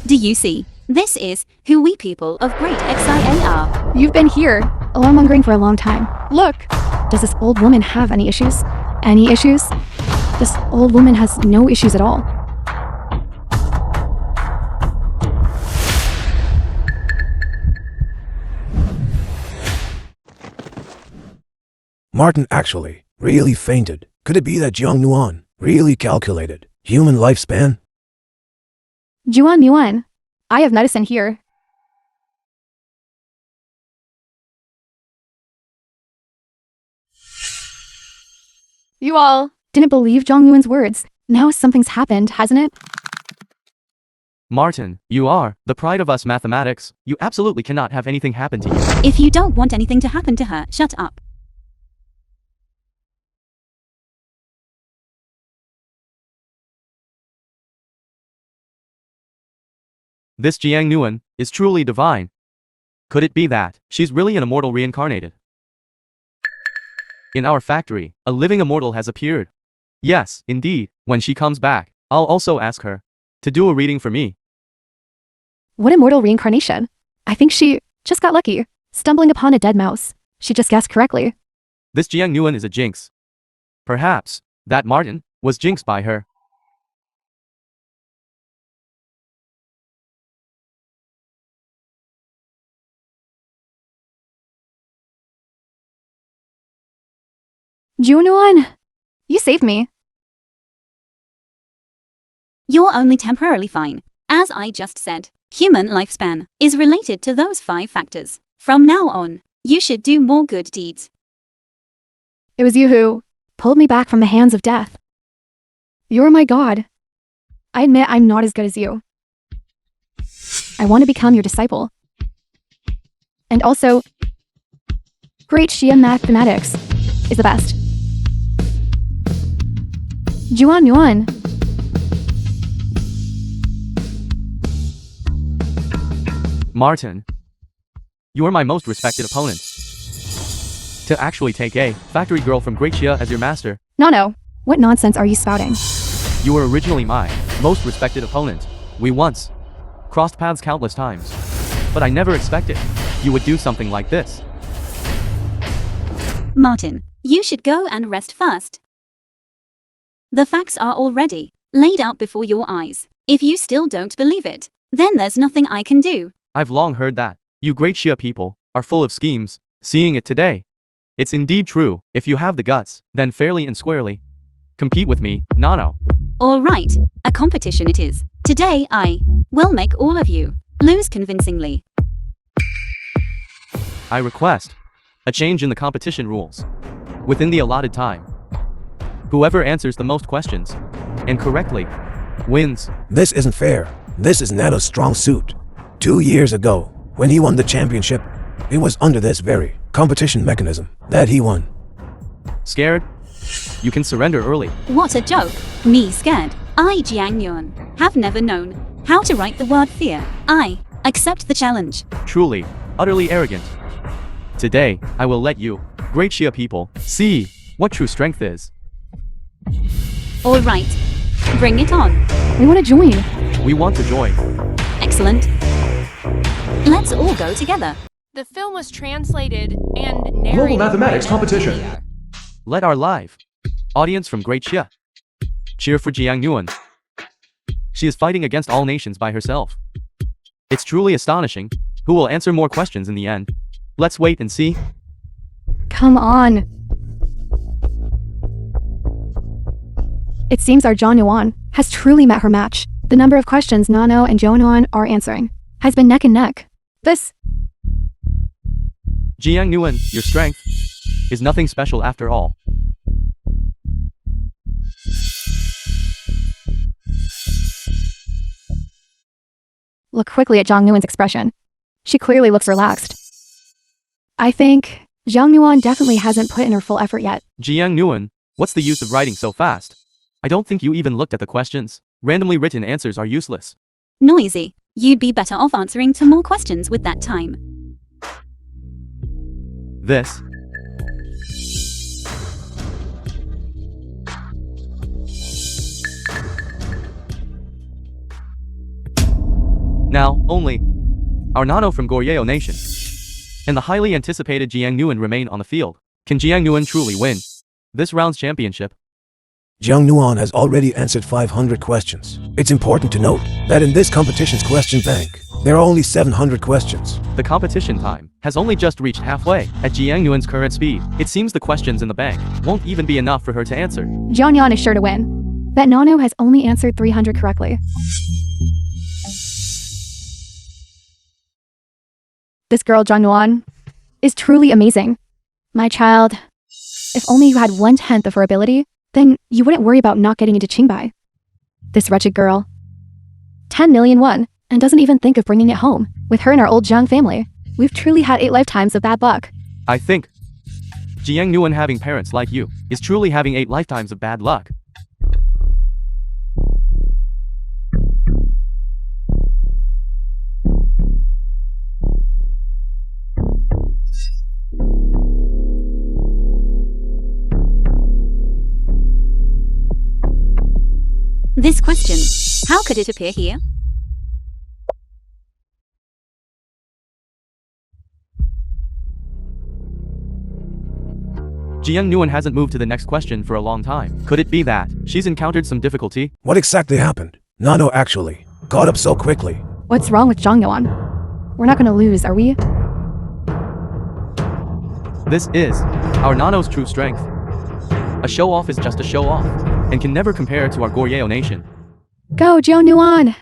Do you see? This is who we people of Great Xia are. You've been here, alarmongering for a long time. Look, does this old woman have any issues? Any issues? This old woman has no issues at all. Martin actually really fainted. Could it be that Jiang Nuan really calculated human lifespan? Juan Yuan, I have medicine here. You all didn't believe Zhang Yuan's words. Now something's happened, hasn't it? Martin, you are the pride of us mathematics. You absolutely cannot have anything happen to you. If you don't want anything to happen to her, shut up. This Jiang Nguyen is truly divine. Could it be that she's really an immortal reincarnated? In our factory, a living immortal has appeared. Yes, indeed. When she comes back, I'll also ask her to do a reading for me. What immortal reincarnation? I think she just got lucky, stumbling upon a dead mouse. She just guessed correctly. This Jiang Nguyen is a jinx. Perhaps that Martin was jinxed by her. Junuan, you saved me. You're only temporarily fine. As I just said, human lifespan is related to those 5 factors. From now on, you should do more good deeds. It was you who pulled me back from the hands of death. You're my god. I admit I'm not as good as you. I want to become your disciple. And also, Great Xia mathematics is the best. Juan Yuan. Martin, you are my most respected opponent. To actually take a factory girl from Great Xia as your master. No. What nonsense are you spouting? You were originally my most respected opponent. We once crossed paths countless times. But I never expected you would do something like this. Martin, you should go and rest first. The facts are already laid out before your eyes. If you still don't believe it, then there's nothing I can do. I've long heard that you Great Xia people are full of schemes. Seeing it today, it's indeed true. If you have the guts, then fairly and squarely compete with me, Nano. All right, a competition it is. Today I will make all of you lose convincingly. I request a change in the competition rules. Within the allotted time, whoever answers the most questions and correctly wins. This isn't fair. This is Nano's strong suit. 2 years ago, when he won the championship, it was under this very competition mechanism that he won. Scared? You can surrender early. What a joke. Me scared. I, Jiang Yuan, have never known how to write the word fear. I accept the challenge. Truly, utterly arrogant. Today, I will let you, Great Xia people, see what true strength is. All right, bring it on. We want to join. We want to join. Excellent. Let's all go together. The film was translated and narrated Global mathematics by competition. media. Let our live audience from Great Xia cheer for Jiang Nguyen. She is fighting against all nations by herself. It's truly astonishing. Who will answer more questions in the end? Let's wait and see. Come on. It seems our Zhang Yuan has truly met her match. The number of questions Nano and Jonuan are answering has been neck and neck. This Jiang Nguyen, your strength is nothing special after all. Look quickly at Zhang Nuan's expression. She clearly looks relaxed. I think Zhang Nuan definitely hasn't put in her full effort yet. Jiang Nguyen, what's the use of writing so fast? I don't think you even looked at the questions. Randomly written answers are useless. Noisy. You'd be better off answering to more questions with that time. This now, only our Nano from Goryeo Nation and the highly anticipated Jiang Nguyen remain on the field. Can Jiang Nguyen truly win this round's championship? Jiang Nuan has already answered 500 questions. It's important to note that in this competition's question bank, there are only 700 questions. The competition time has only just reached halfway. At Jiang Nguyen's current speed, it seems the questions in the bank won't even be enough for her to answer. Zhang Yuan is sure to win. Bet Nano has only answered 300 correctly. This girl, Zhang Yuan, is truly amazing. My child, if only you had 1/10 of her ability, then you wouldn't worry about not getting into Qingbai. This wretched girl. 10 million won, and doesn't even think of bringing it home. With her and our old Zhang family, we've truly had 8 lifetimes of bad luck. I think Jiang Nguyen having parents like you is truly having 8 lifetimes of bad luck. This question, how could it appear here? Jiang Nguyen hasn't moved to the next question for a long time. Could it be that she's encountered some difficulty? What exactly happened? Nano actually caught up so quickly. What's wrong with Zhang Yuan? We're not gonna lose, are we? This is our Nano's true strength. A show-off is just a show-off, and can never compare to our Goryeo Nation. Go, Zhang Yuan!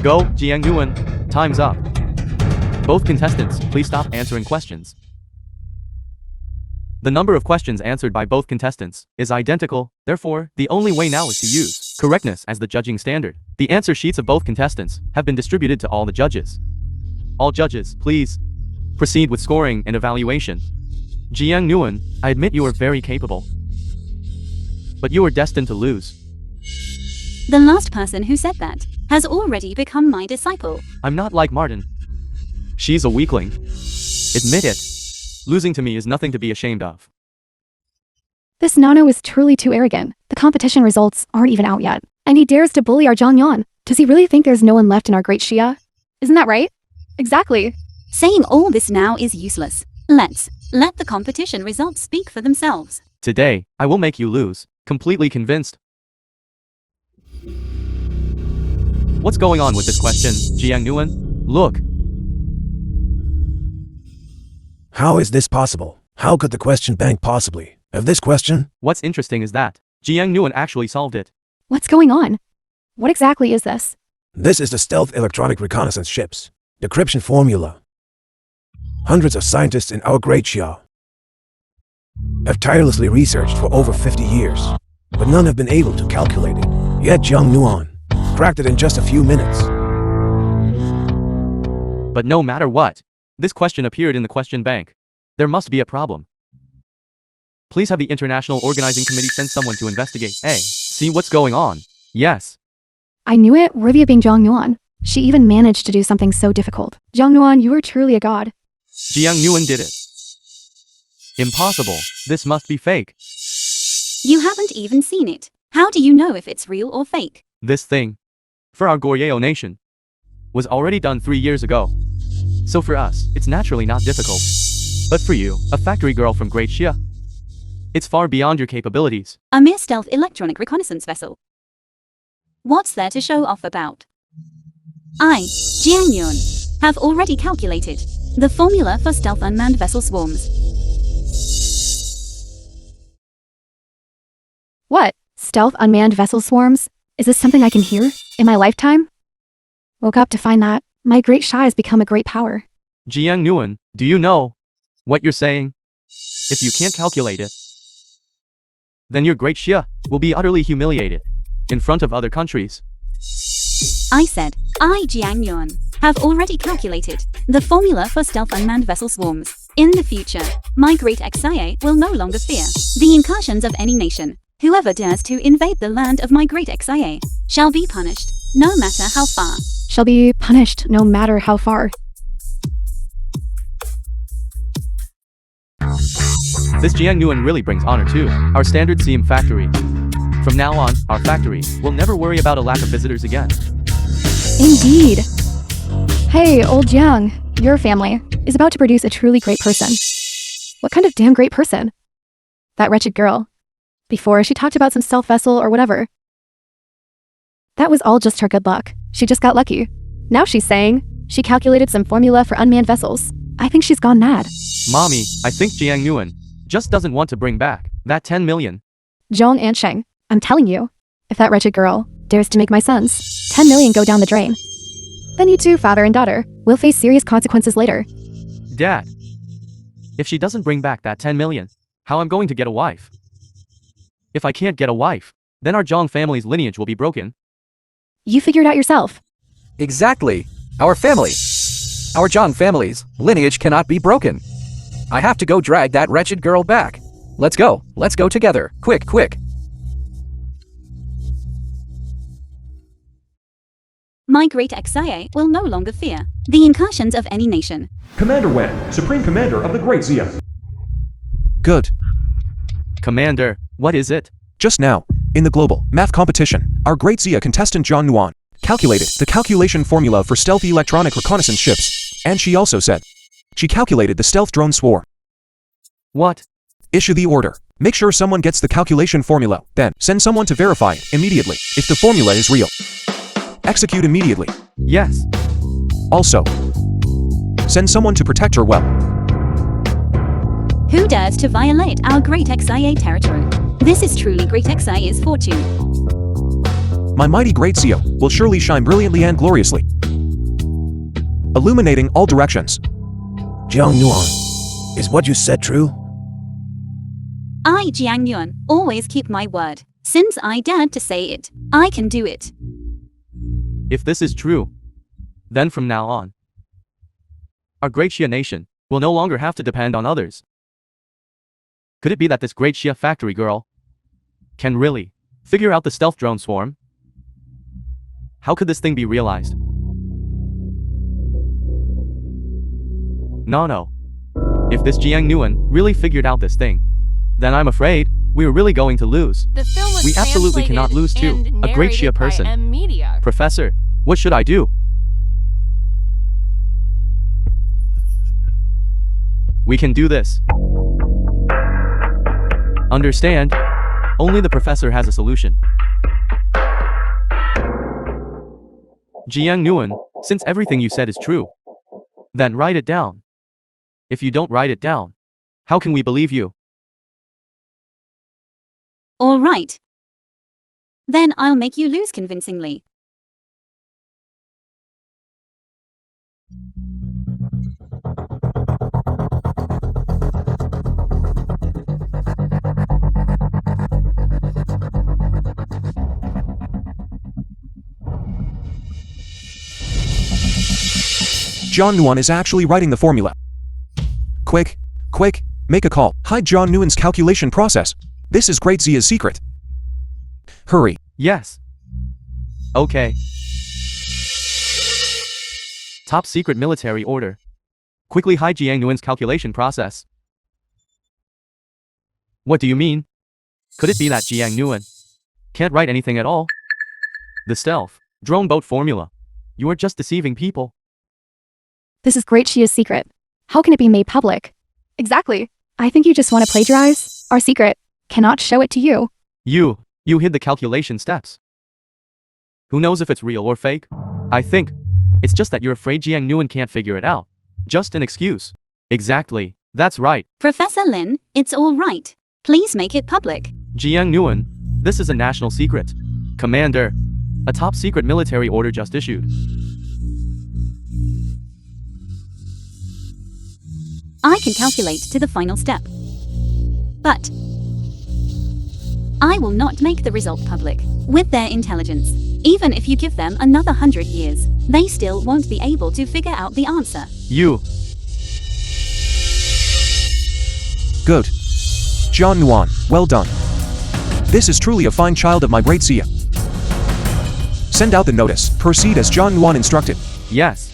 Go, Jiang Nguyen. Time's up. Both contestants, please stop answering questions. The number of questions answered by both contestants is identical, therefore, the only way now is to use correctness as the judging standard. The answer sheets of both contestants have been distributed to all the judges. All judges, please proceed with scoring and evaluation. Jiang Nguyen, I admit you are very capable, but you are destined to lose. The last person who said that has already become my disciple. I'm not like Martin. She's a weakling. Admit it. Losing to me is nothing to be ashamed of. This Nano is truly too arrogant. The competition results aren't even out yet. And he dares to bully our Zhang Yuan. Does he really think there's no one left in our great Xia? Isn't that right? Exactly. Saying all this now is useless. Let the competition results speak for themselves. Today, I will make you lose. Completely convinced. What's going on with this question, Jiang Nguyen? Look. How is this possible? How could the question bank possibly have this question? What's interesting is that Jiang Nguyen actually solved it. What's going on? What exactly is this? This is the stealth electronic reconnaissance ships decryption formula. Hundreds of scientists in our great Xia have tirelessly researched for over 50 years, but none have been able to calculate it. Yet Zhang Nuan cracked it in just a few minutes. But no matter what, this question appeared in the question bank. There must be a problem. Please have the International Organizing Committee send someone to investigate. See what's going on. Yes. I knew it, Rivia being Zhang Yuan. She even managed to do something so difficult. Zhang Yuan, you are truly a god. Jiang Nguyen did it. Impossible. This must be fake. You haven't even seen it. How do you know if it's real or fake? This thing, for our Goryeo Nation, was already done 3 years ago. So for us, it's naturally not difficult. But for you, a factory girl from Great Xia, it's far beyond your capabilities. A mere stealth electronic reconnaissance vessel. What's there to show off about? I, Jiang Yuan, have already calculated the formula for stealth unmanned vessel swarms. What? Stealth unmanned vessel swarms? Is this something I can hear in my lifetime? Woke up to find that my great Sha has become a great power. Jiang Nguyen, do you know what you're saying? If you can't calculate it, then your great Xia will be utterly humiliated in front of other countries. I said, I, Jiang Yuan, have already calculated the formula for stealth unmanned vessel swarms. In the future, my great XIA will no longer fear the incursions of any nation. Whoever dares to invade the land of my great XIA shall be punished, no matter how far. Shall be punished no matter how far. This Jiang Nguyen really brings honor to our standard CM factory. From now on, our factory will never worry about a lack of visitors again. Indeed. Hey, old Jiang, your family is about to produce a truly great person. What kind of damn great person? That wretched girl. Before, she talked about some stealth vessel or whatever. That was all just her good luck. She just got lucky. Now she's saying she calculated some formula for unmanned vessels. I think she's gone mad. Mommy, I think Jiang Nguyen just doesn't want to bring back that 10 million. Zhong and Sheng, I'm telling you, if that wretched girl dares to make my sons 10 million go down the drain, then you two, father and daughter, will face serious consequences later. Dad, if she doesn't bring back that 10 million, how I'm going to get a wife? If I can't get a wife, then our Zhong family's lineage will be broken. You figure it out yourself. Exactly. Our family. Our Zhang family's lineage cannot be broken. I have to go drag that wretched girl back. Let's go. Let's go together. Quick, quick. My great XIA will no longer fear the incursions of any nation. Commander Wen, Supreme Commander of the Great Xia. Good. Commander, what is it? Just now, in the global math competition, our Great Xia contestant Zhang Nuan calculated the calculation formula for stealthy electronic reconnaissance ships, and she also said she calculated the stealth drone swarm. What? Issue the order. Make sure someone gets the calculation formula, then send someone to verify it immediately if the formula is real. Execute immediately. Yes. Also, send someone to protect her well. Who dares to violate our great XIA territory? This is truly great XIA's fortune. My mighty Great Xia will surely shine brilliantly and gloriously, illuminating all directions. Jiang Nuan, is what you said true? I, Jiang Yuan, always keep my word. Since I dared to say it, I can do it. If this is true, then from now on, our great Xia nation will no longer have to depend on others. Could it be that this great Xia factory girl can really figure out the stealth drone swarm? How could this thing be realized? No. If this Jiang Nguyen really figured out this thing, then I'm afraid we're really going to lose. The film was We absolutely cannot lose to translated a great and Xia narrated by person. M Media. Professor, what should I do? We can do this. Understand? Only the professor has a solution. Jiang Nguyen, since everything you said is true, then write it down. If you don't write it down, how can we believe you? All right. Then I'll make you lose convincingly. Zhang Nuan is actually writing the formula. Quick, make a call. Hide Zhang Nuan's calculation process. This is Great Xia's secret. Hurry. Yes. Okay. Top secret military order. Quickly hide Jiang Nguyen's calculation process. What do you mean? Could it be that Jiang Nguyen can't write anything at all? The stealth drone boat formula. You are just deceiving people. This is Great Xia's secret. How can it be made public? Exactly. I think you just want to plagiarize our secret. Cannot show it to you. You hid the calculation steps. Who knows if it's real or fake? I think It's just that you're afraid Jiang Nguyen can't figure it out. Just an excuse. Exactly. That's right. Professor Lin, it's all right. Please make it public. Jiang Nguyen, this is a national secret. Commander, a top secret military order just issued. I can calculate to the final step. But I will not make the result public. With their intelligence, even if you give them another 100 years, they still won't be able to figure out the answer. You. Good. John Nguyen, well done. This is truly a fine child of my great Sia. Send out the notice. Proceed as John Nguyen instructed. Yes.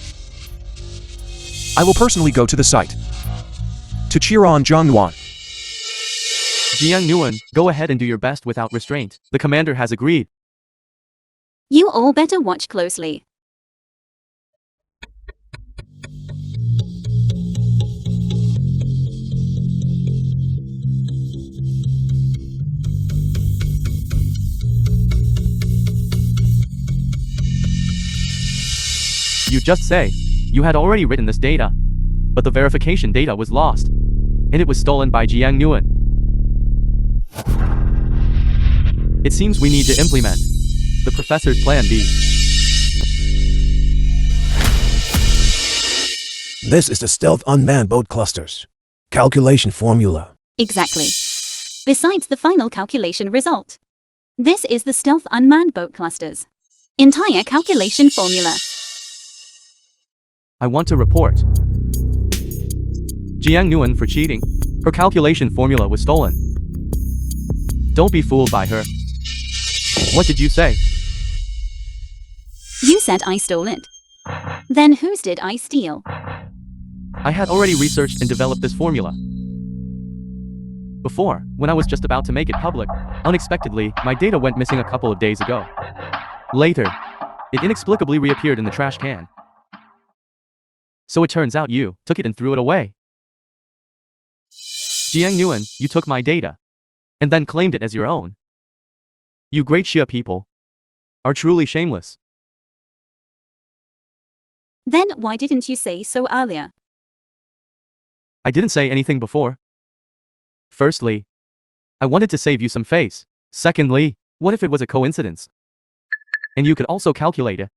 I will personally go to the site to cheer on John Nguyen. Jiang Nguyen, go ahead and do your best without restraint. The commander has agreed. You all better watch closely. You just say, you had already written this data, but the verification data was lost, and it was stolen by Jiang Nguyen. It seems we need to implement the professor's plan B. This is the stealth unmanned boat clusters. Calculation formula. Exactly. Besides the final calculation result. This is the stealth unmanned boat clusters. Entire calculation formula. I want to report Jiang Nguyen for cheating. Her calculation formula was stolen. Don't be fooled by her. What did you say? You said I stole it. Then whose did I steal? I had already researched and developed this formula. Before, when I was just about to make it public, unexpectedly, my data went missing a couple of days ago. Later, it inexplicably reappeared in the trash can. So it turns out you took it and threw it away. Jiang Nguyen, you took my data, and then claimed it as your own. You great Xia people are truly shameless. Then why didn't you say so earlier? I didn't say anything before. Firstly, I wanted to save you some face. Secondly, what if it was a coincidence? And you could also calculate it.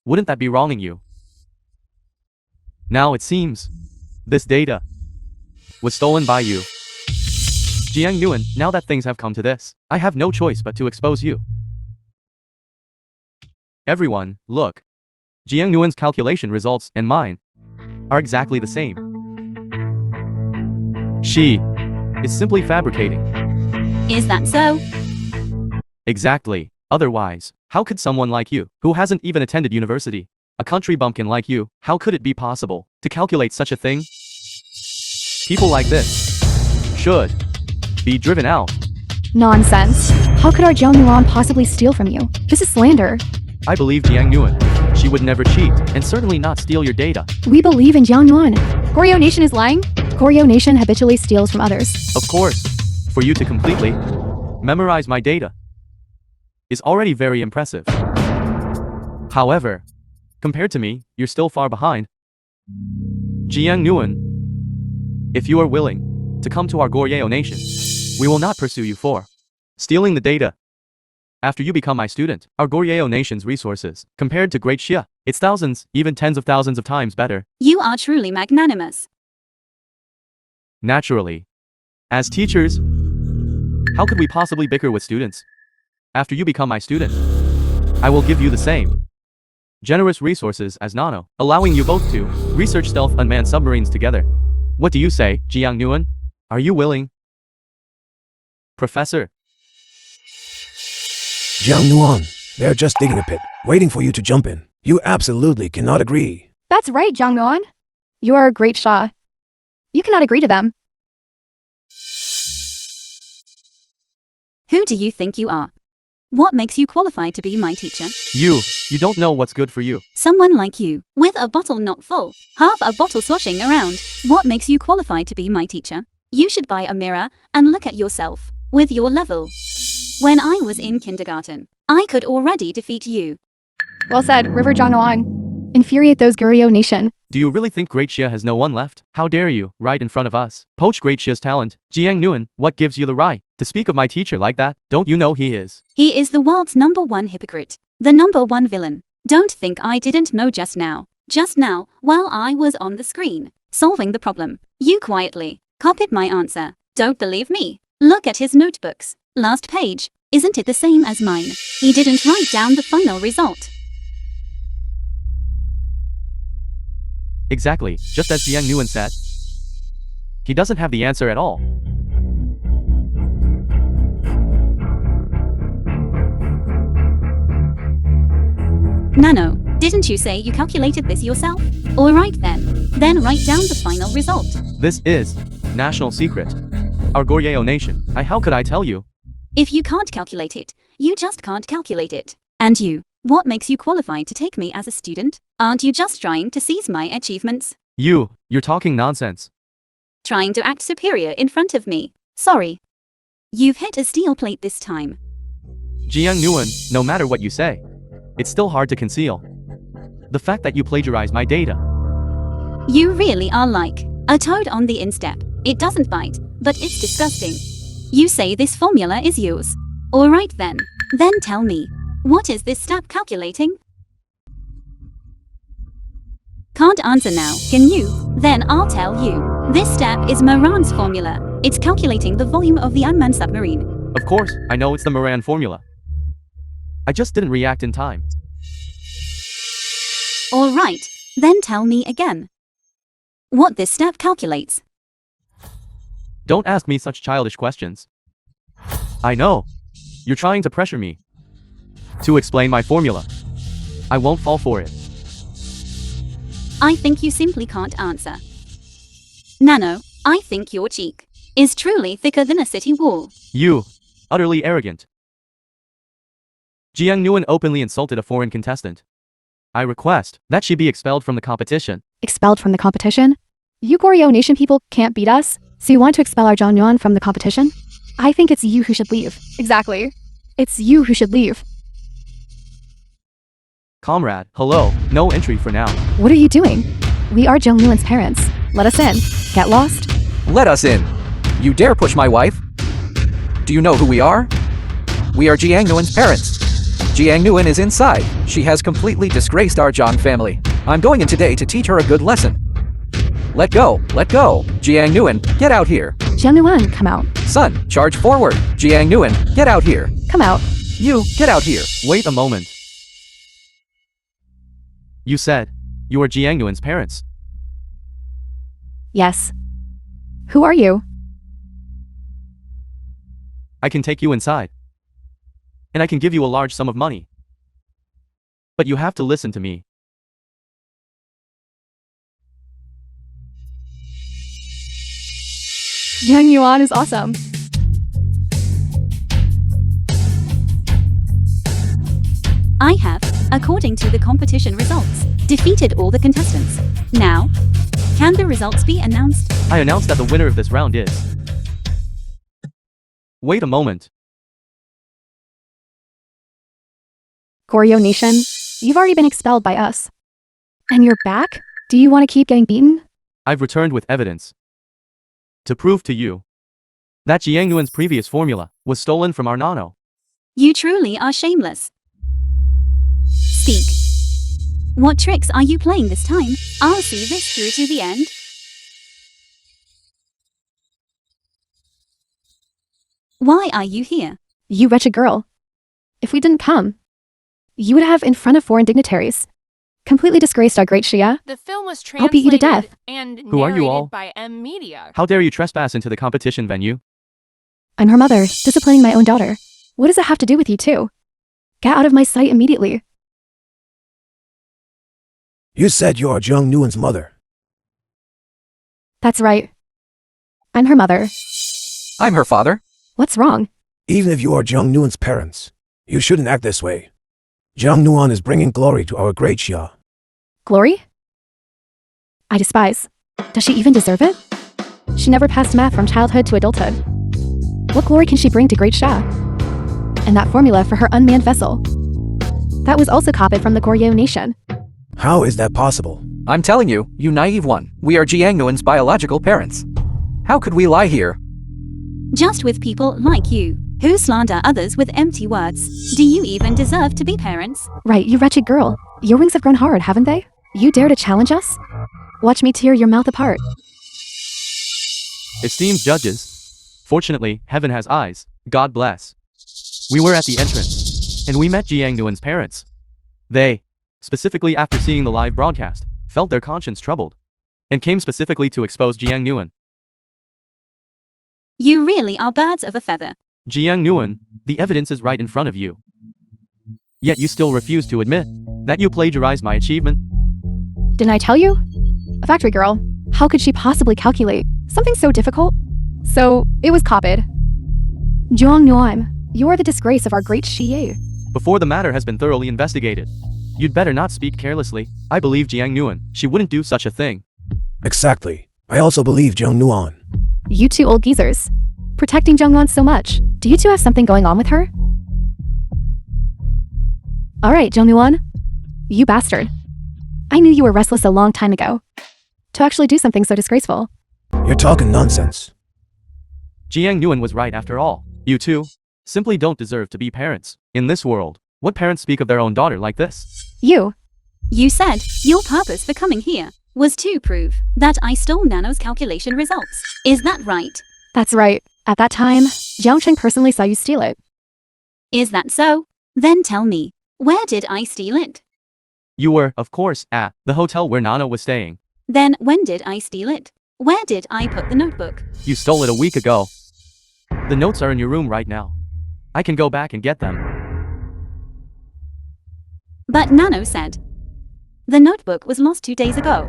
Wouldn't that be wronging you? Now it seems this data was stolen by you. Jiang Nguyen, now that things have come to this, I have no choice but to expose you. Everyone, look. Jiang Nguyen's calculation results and mine are exactly the same. She is simply fabricating. Is that so? Exactly. Otherwise, how could someone like you, who hasn't even attended university, a country bumpkin like you, how could it be possible to calculate such a thing? People like this should be driven out. Nonsense. How could our Jiang Nguyen possibly steal from you? This is slander. I believe Jiang Nguyen. She would never cheat, and certainly not steal your data. We believe in Jiang Nguyen. Goryeo Nation is lying? Goryeo Nation habitually steals from others. Of course, for you to completely memorize my data is already very impressive. However, compared to me, you're still far behind. Jiang Nguyen, if you are willing to come to our Goryeo Nation, we will not pursue you for stealing the data. After you become my student, our Goryeo Nation's resources, compared to Great Xia, it's thousands, even tens of thousands of times better. You are truly magnanimous. Naturally. As teachers, how could we possibly bicker with students? After you become my student, I will give you the same generous resources as Nano, allowing you both to research stealth unmanned submarines together. What do you say, Jiang Nguyen? Are you willing? Professor? Jiang Nguyen, they're just digging a pit, waiting for you to jump in. You absolutely cannot agree. That's right, Jiang Nguyen. You are a great Shah. You cannot agree to them. Who do you think you are? What makes you qualified to be my teacher? You don't know what's good for you. Someone like you, with a bottle not full, half a bottle sloshing around. What makes you qualified to be my teacher? You should buy a mirror and look at yourself, with your level. When I was in kindergarten, I could already defeat you. Well said, River Jiang Nguyen. Infuriate those Goryeo nation. Do you really think Great Xia has no one left? How dare you, right in front of us, poach Great Xia's talent? Jiang Nguyen, what gives you the right to speak of my teacher like that? Don't you know he is? He is the world's #1 hypocrite. The #1 villain. Don't think I didn't know just now. Just now, while I was on the screen, solving the problem, you quietly copied my answer. Don't believe me? Look at his notebooks. Last page. Isn't it the same as mine? He didn't write down the final result. Exactly, just as Jiang Nguyen said. He doesn't have the answer at all. Nano, didn't you say you calculated this yourself? Alright then. Then write down the final result. This is national secret. Our Goryeo nation. How could I tell you? If you can't calculate it, you just can't calculate it. And you, what makes you qualified to take me as a student? Aren't you just trying to seize my achievements? You're talking nonsense. Trying to act superior in front of me. Sorry. You've hit a steel plate this time. Jiang Nguyen, no matter what you say, it's still hard to conceal the fact that you plagiarized my data. You really are like a toad on the instep. It doesn't bite, but it's disgusting. You say this formula is yours. Alright then. Then tell me, what is this step calculating? Can't answer now, can you? Then I'll tell you. This step is Moran's formula. It's calculating the volume of the unmanned submarine. Of course, I know it's the Moran formula. I just didn't react in time. Alright, then tell me again. What this step calculates. Don't ask me such childish questions. I know. You're trying to pressure me to explain my formula. I won't fall for it. I think you simply can't answer. Nano, I think your cheek is truly thicker than a city wall. You, utterly arrogant. Jiang Nguyen openly insulted a foreign contestant. I request that she be expelled from the competition. Expelled from the competition? You Goryeo nation people can't beat us, so you want to expel our Jiang Nguyen from the competition? I think it's you who should leave. Exactly. It's you who should leave. Comrade, hello, no entry for now. What are you doing? We are Jiang Nguyen's parents. Let us in. Get lost? Let us in. You dare push my wife? Do you know who we are? We are Jiang Nguyen's parents. Jiang Nguyen is inside. She has completely disgraced our Zhang family. I'm going in today to teach her a good lesson. Let go, let go. Jiang Nguyen, get out here. Jiang Nguyen, come out. Son, charge forward. Jiang Nguyen, get out here. Come out. You, get out here. Wait a moment. You said you are Jiang Nguyen's parents. Yes. Who are you? I can take you inside. And I can give you a large sum of money. But you have to listen to me. Jiang Nguyen is awesome. I have, according to the competition results, defeated all the contestants. Now, can the results be announced? I announce that the winner of this round is... Wait a moment. Goryeo nation, you've already been expelled by us. And you're back? Do you want to keep getting beaten? I've returned with evidence to prove to you that Jiang Nguyen's previous formula was stolen from our Nano. You truly are shameless. Speak. What tricks are you playing this time? I'll see this through to the end. Why are you here? You wretched girl. If we didn't come, you would have in front of foreign dignitaries completely disgraced our great Xia. The film was I'll beat you to translated death. and Who are you all? narrated by M Media. How dare you trespass into the competition venue? I'm her mother, disciplining my own daughter. What does it have to do with you two? Get out of my sight immediately. You said you're Jiang Nguyen's mother. That's right. I'm her mother. I'm her father. What's wrong? Even if you are Jiang Nguyen's parents, you shouldn't act this way. Jiang Nguyen is bringing glory to our great Xia. Glory? I despise. Does she even deserve it? She never passed math from childhood to adulthood. What glory can she bring to great Xia? And that formula for her unmanned vessel. That was also copied from the Goryeo nation. How is that possible? I'm telling you, you naive one, we are Jiang Nguyen's biological parents. How could we lie here? Just with people like you, who slander others with empty words, do you even deserve to be parents? Right, you wretched girl. Your wings have grown hard, haven't they? You dare to challenge us? Watch me tear your mouth apart. Esteemed judges. Fortunately, heaven has eyes. God bless. We were at the entrance, and we met Jiang Nguyen's parents. They, specifically after seeing the live broadcast, felt their conscience troubled, and came specifically to expose Jiang Nguyen. You really are birds of a feather. Jiang Nguyen, the evidence is right in front of you. Yet you still refuse to admit that you plagiarized my achievement. Didn't I tell you? A factory girl. How could she possibly calculate something so difficult? So, it was copied. Jiang Nguyen, you are the disgrace of our great Xie. Before the matter has been thoroughly investigated, you'd better not speak carelessly. I believe Jiang Nguyen. She wouldn't do such a thing. Exactly. I also believe Jiang Nguyen. You two old geezers. Protecting Jiang Nguyen so much. Do you two have something going on with her? Alright, Jiang Nguyen. You bastard. I knew you were restless a long time ago. To actually do something so disgraceful. You're talking nonsense. Jiang Nguyen was right after all. You two simply don't deserve to be parents. In this world, what parents speak of their own daughter like this? You. You said your purpose for coming here was to prove that I stole Nano's calculation results. Is that right? That's right. At that time, Jiang Cheng personally saw you steal it. Is that so? Then tell me, where did I steal it? You were, of course, at the hotel where Nano was staying. Then when did I steal it? Where did I put the notebook? You stole it a week ago. The notes are in your room right now. I can go back and get them. But Nano said the notebook was lost 2 days ago.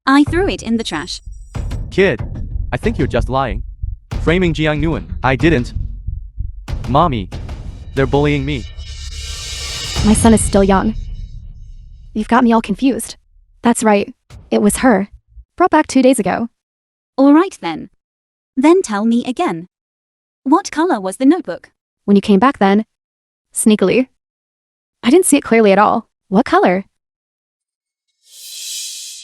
I threw it in the trash. Kid, I think you're just lying. Framing Jiang Nguyen. I didn't. Mommy, they're bullying me. My son is still young. You've got me all confused. That's right. It was her. Brought back 2 days ago. All right then. Then tell me again. What color was the notebook? When you came back then. Sneakily. I didn't see it clearly at all. What color?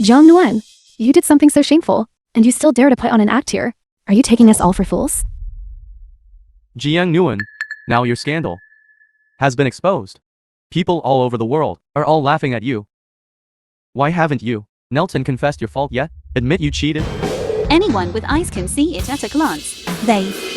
Jiang Nguyen, you did something so shameful, and you still dare to put on an act here. Are you taking us all for fools? Jiang Nguyen, now your scandal has been exposed. People all over the world are all laughing at you. Why haven't you knelt and confessed your fault yet? Admit you cheated? Anyone with eyes can see it at a glance.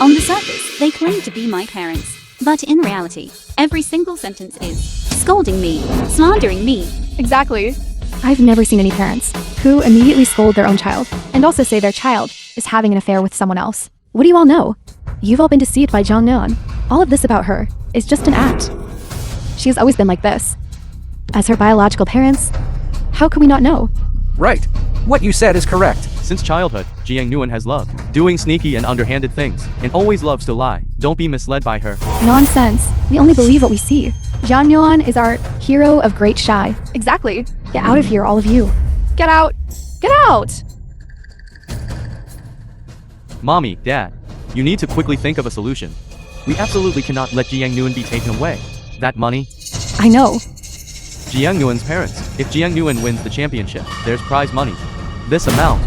On the surface, they claim to be my parents. But in reality, every single sentence is scolding me, slandering me. Exactly. I've never seen any parents who immediately scold their own child and also say their child is having an affair with someone else. What do you all know? You've all been deceived by Jiang Nguyen. All of this about her is just an act. She has always been like this. As her biological parents, how could we not know? Right. What you said is correct. Since childhood, Jiang Nguyen has loved doing sneaky and underhanded things, and always loves to lie. Don't be misled by her. Nonsense. We only believe what we see. Jiang Nguyen is our hero of great shy. Exactly. Get out of here, all of you. Get out. Get out! Mommy, Dad, you need to quickly think of a solution. We absolutely cannot let Jiang Nguyen be taken away. That money? I know. Jiang Nguyen's parents. If Jiang Nguyen wins the championship, there's prize money. This amount.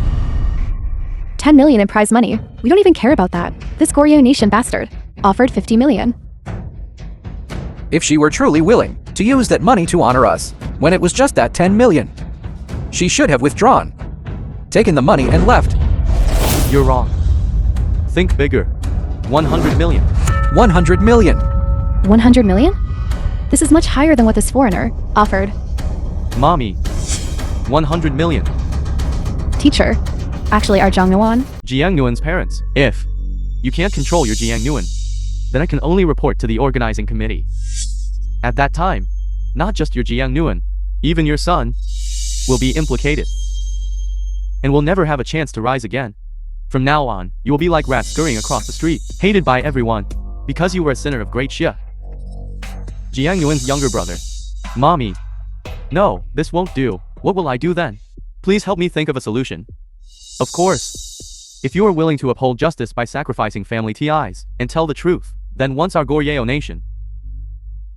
10 million in prize money. We don't even care about that. This Goryeo Nation bastard offered 50 million. If she were truly willing to use that money to honor us, when it was just that 10 million, she should have withdrawn, taken the money and left. You're wrong. Think bigger. 100 million. 100 million. 100 million? This is much higher than what this foreigner offered. Mommy. 100 million. Teacher. Actually, our Jiang Nguyen. Jiang Nguyen's parents. If you can't control your Jiang Nguyen, then I can only report to the organizing committee. At that time, not just your Jiang Nguyen, even your son, will be implicated. And will never have a chance to rise again. From now on, you will be like rats scurrying across the street, hated by everyone, because you were a sinner of great Xia. Jiang Nguyen's younger brother. Mommy. No, this won't do. What will I do then? Please help me think of a solution. Of course. If you are willing to uphold justice by sacrificing family ties and tell the truth, then once our Goryeo Nation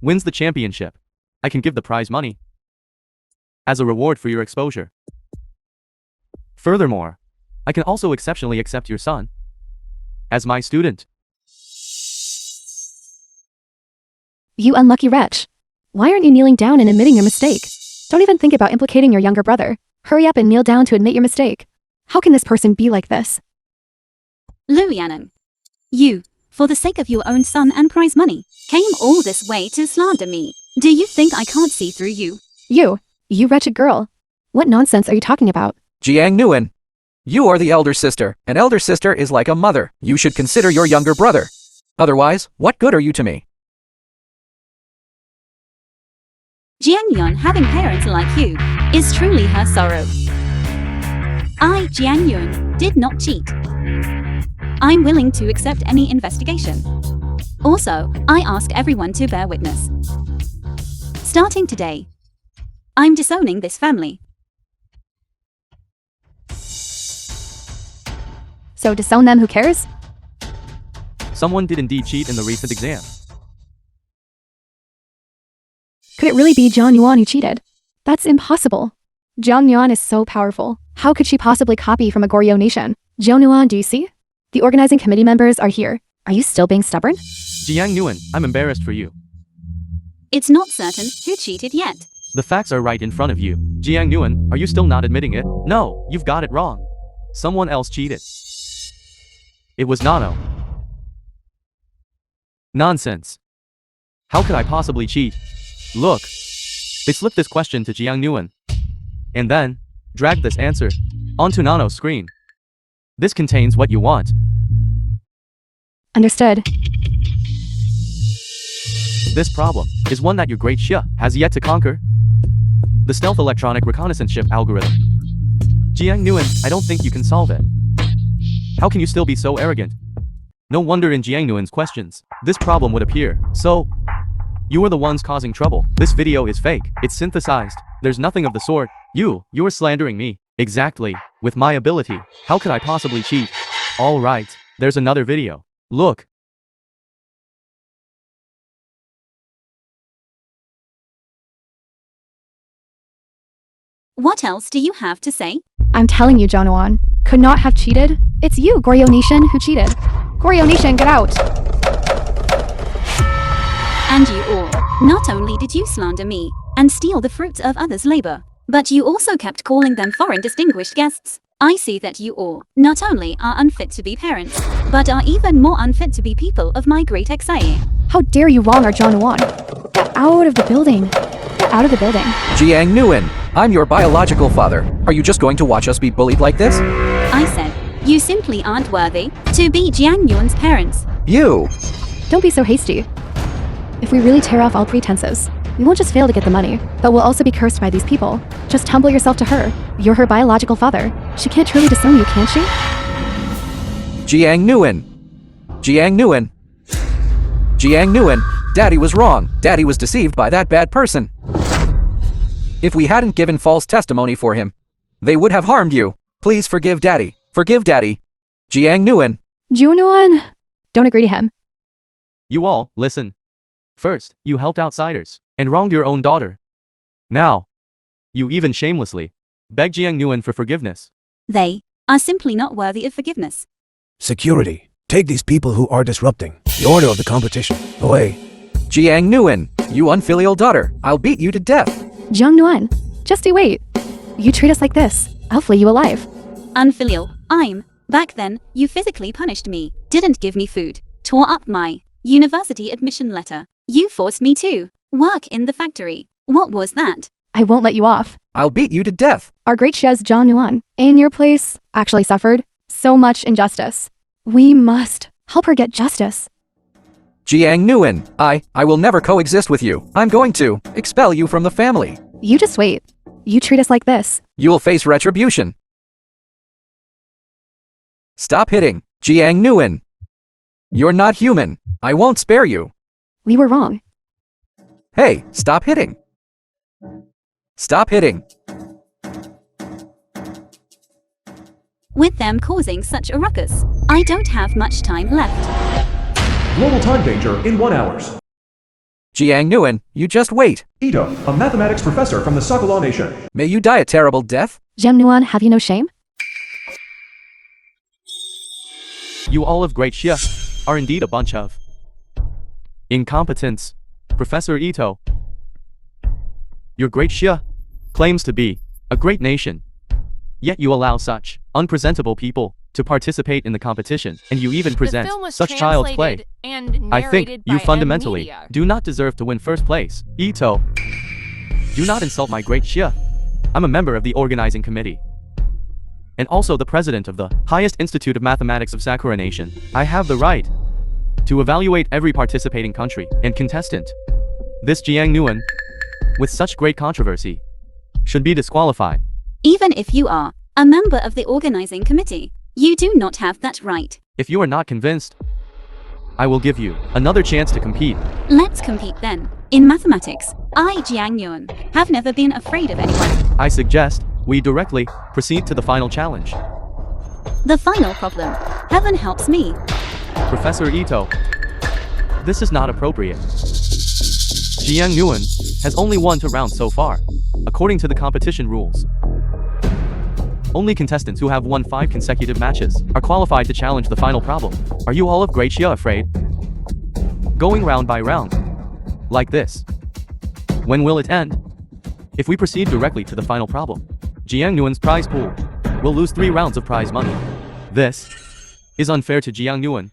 wins the championship, I can give the prize money. as a reward for your exposure. Furthermore, I can also exceptionally accept your son as my student. You unlucky wretch. Why aren't you kneeling down and admitting your mistake? Don't even think about implicating your younger brother. Hurry up and kneel down to admit your mistake. How can this person be like this? Luyanan. You, for the sake of your own son and prize money, came all this way to slander me. Do you think I can't see through you? You wretched girl. What nonsense are you talking about? Jiang Nguyen. You are the elder sister. An elder sister is like a mother. You should consider your younger brother. Otherwise, what good are you to me? Jiang Yun having parents like you is truly her sorrow. I, Jiang Yun, did not cheat. I'm willing to accept any investigation. Also, I ask everyone to bear witness. Starting today, I'm disowning this family. So disown them, who cares? Someone did indeed cheat in the recent exam. Could it really be Zhang Yuan who cheated? That's impossible. Zhang Yuan is so powerful. How could she possibly copy from a Goryeo nation? Zhang Yuan, do you see? The organizing committee members are here. Are you still being stubborn? Jiang Nguyen, I'm embarrassed for you. It's not certain who cheated yet. The facts are right in front of you. Jiang Nguyen, are you still not admitting it? No, you've got it wrong. Someone else cheated. It was Nano. Nonsense. How could I possibly cheat? Look. They slipped this question to Jiang Nguyen. And then, dragged this answer onto Nano's screen. This contains what you want. Understood. This problem is one that your great Xia has yet to conquer. The stealth electronic reconnaissance ship algorithm. Jiang Nguyen, I don't think you can solve it. How can you still be so arrogant? No wonder in Jiang Nguyen's questions, this problem would appear. So, you were the ones causing trouble. This video is fake. It's synthesized. There's nothing of the sort. You are slandering me. Exactly. With my ability, how could I possibly cheat? All right, there's another video. Look. What else do you have to say? I'm telling you, Zhang Yuan could not have cheated. It's you, Goryeo Nation, who cheated. Goryeo Nation, get out! And you all, not only did you slander me and steal the fruits of others' labor, but you also kept calling them foreign distinguished guests. I see that you all not only are unfit to be parents, but are even more unfit to be people of my great XIA. How dare you wrong our Zhang Yuan? Get out of the building. Get out of the building. Jiang Nguyen, I'm your biological father. Are you just going to watch us be bullied like this? I said, you simply aren't worthy to be Jiang Yuan's parents. You! Don't be so hasty. If we really tear off all pretenses, we won't just fail to get the money, but we'll also be cursed by these people. Just humble yourself to her. You're her biological father. She can't truly disown you, can she? Jiang Nguyen. Jiang Nguyen. Jiang Nguyen, Daddy was wrong. Daddy was deceived by that bad person. If we hadn't given false testimony for him, they would have harmed you. Please forgive Daddy. Forgive Daddy. Jiang Nguyen. Zhang Yuan, don't agree to him. You all, listen. First, you helped outsiders and wronged your own daughter. Now, you even shamelessly beg Jiang Nguyen for forgiveness. They are simply not worthy of forgiveness. Security. Take these people who are disrupting the order of the competition away. Jiang Nguyen, you unfilial daughter. I'll beat you to death. Zhang Yuan, just you wait. You treat us like this, I'll flay you alive. Unfilial, back then, you physically punished me, didn't give me food, tore up my university admission letter. You forced me to work in the factory. What was that? I won't let you off. I'll beat you to death. Our great chef Zhang Yuan, in your place, actually suffered so much injustice. We must help her get justice. Jiang Nguyen, I will never coexist with you. I'm going to expel you from the family. You just wait. You treat us like this. You will face retribution. Stop hitting, Jiang Nguyen. You're not human. I won't spare you. We were wrong. Hey, stop hitting. Stop hitting. With them causing such a ruckus, I don't have much time left. Global time danger in 1 hour. Jiang Nguyen, you just wait. Ito, a mathematics professor from the Sakala Nation. May you die a terrible death. Jiang Nuan, have you no shame? You all of Great Xia are indeed a bunch of incompetents. Professor Ito, your Great Xia claims to be a great nation, yet you allow such unpresentable people to participate in the competition, and you even present The film was such child's play. translated and I think narrated you by fundamentally M-Media. do not deserve to win first place. Ito, do not insult my Great Xia. I'm a member of the organizing committee, and also the president of the highest institute of mathematics of Sakura Nation. I have the right to evaluate every participating country and contestant. This Jiang Nguyen, with such great controversy, should be disqualified. Even if you are a member of the organizing committee, you do not have that right. If you are not convinced, I will give you another chance to compete. Let's compete then. In mathematics, I, Jiang Yuan, have never been afraid of anyone. I suggest we directly proceed to the final challenge. The final problem. Heaven helps me. Professor Ito, this is not appropriate. Jiang Nguyen has only won 2 rounds so far, according to the competition rules. Only contestants who have won 5 consecutive matches are qualified to challenge the final problem. Are you all of Great Xia afraid? Going round by round, like this. When will it end? If we proceed directly to the final problem, Jiang Nguyen's prize pool will lose 3 rounds of prize money. This is unfair to Jiang Nguyen.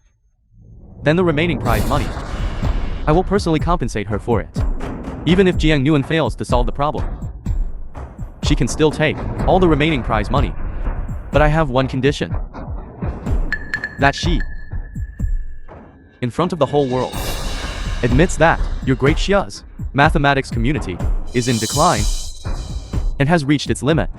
Then the remaining prize money, I will personally compensate her for it. Even if Jiang Nguyen fails to solve the problem, she can still take all the remaining prize money. But I have one condition. That she, in front of the whole world, admits that your Great Xia's mathematics community is in decline and has reached its limit.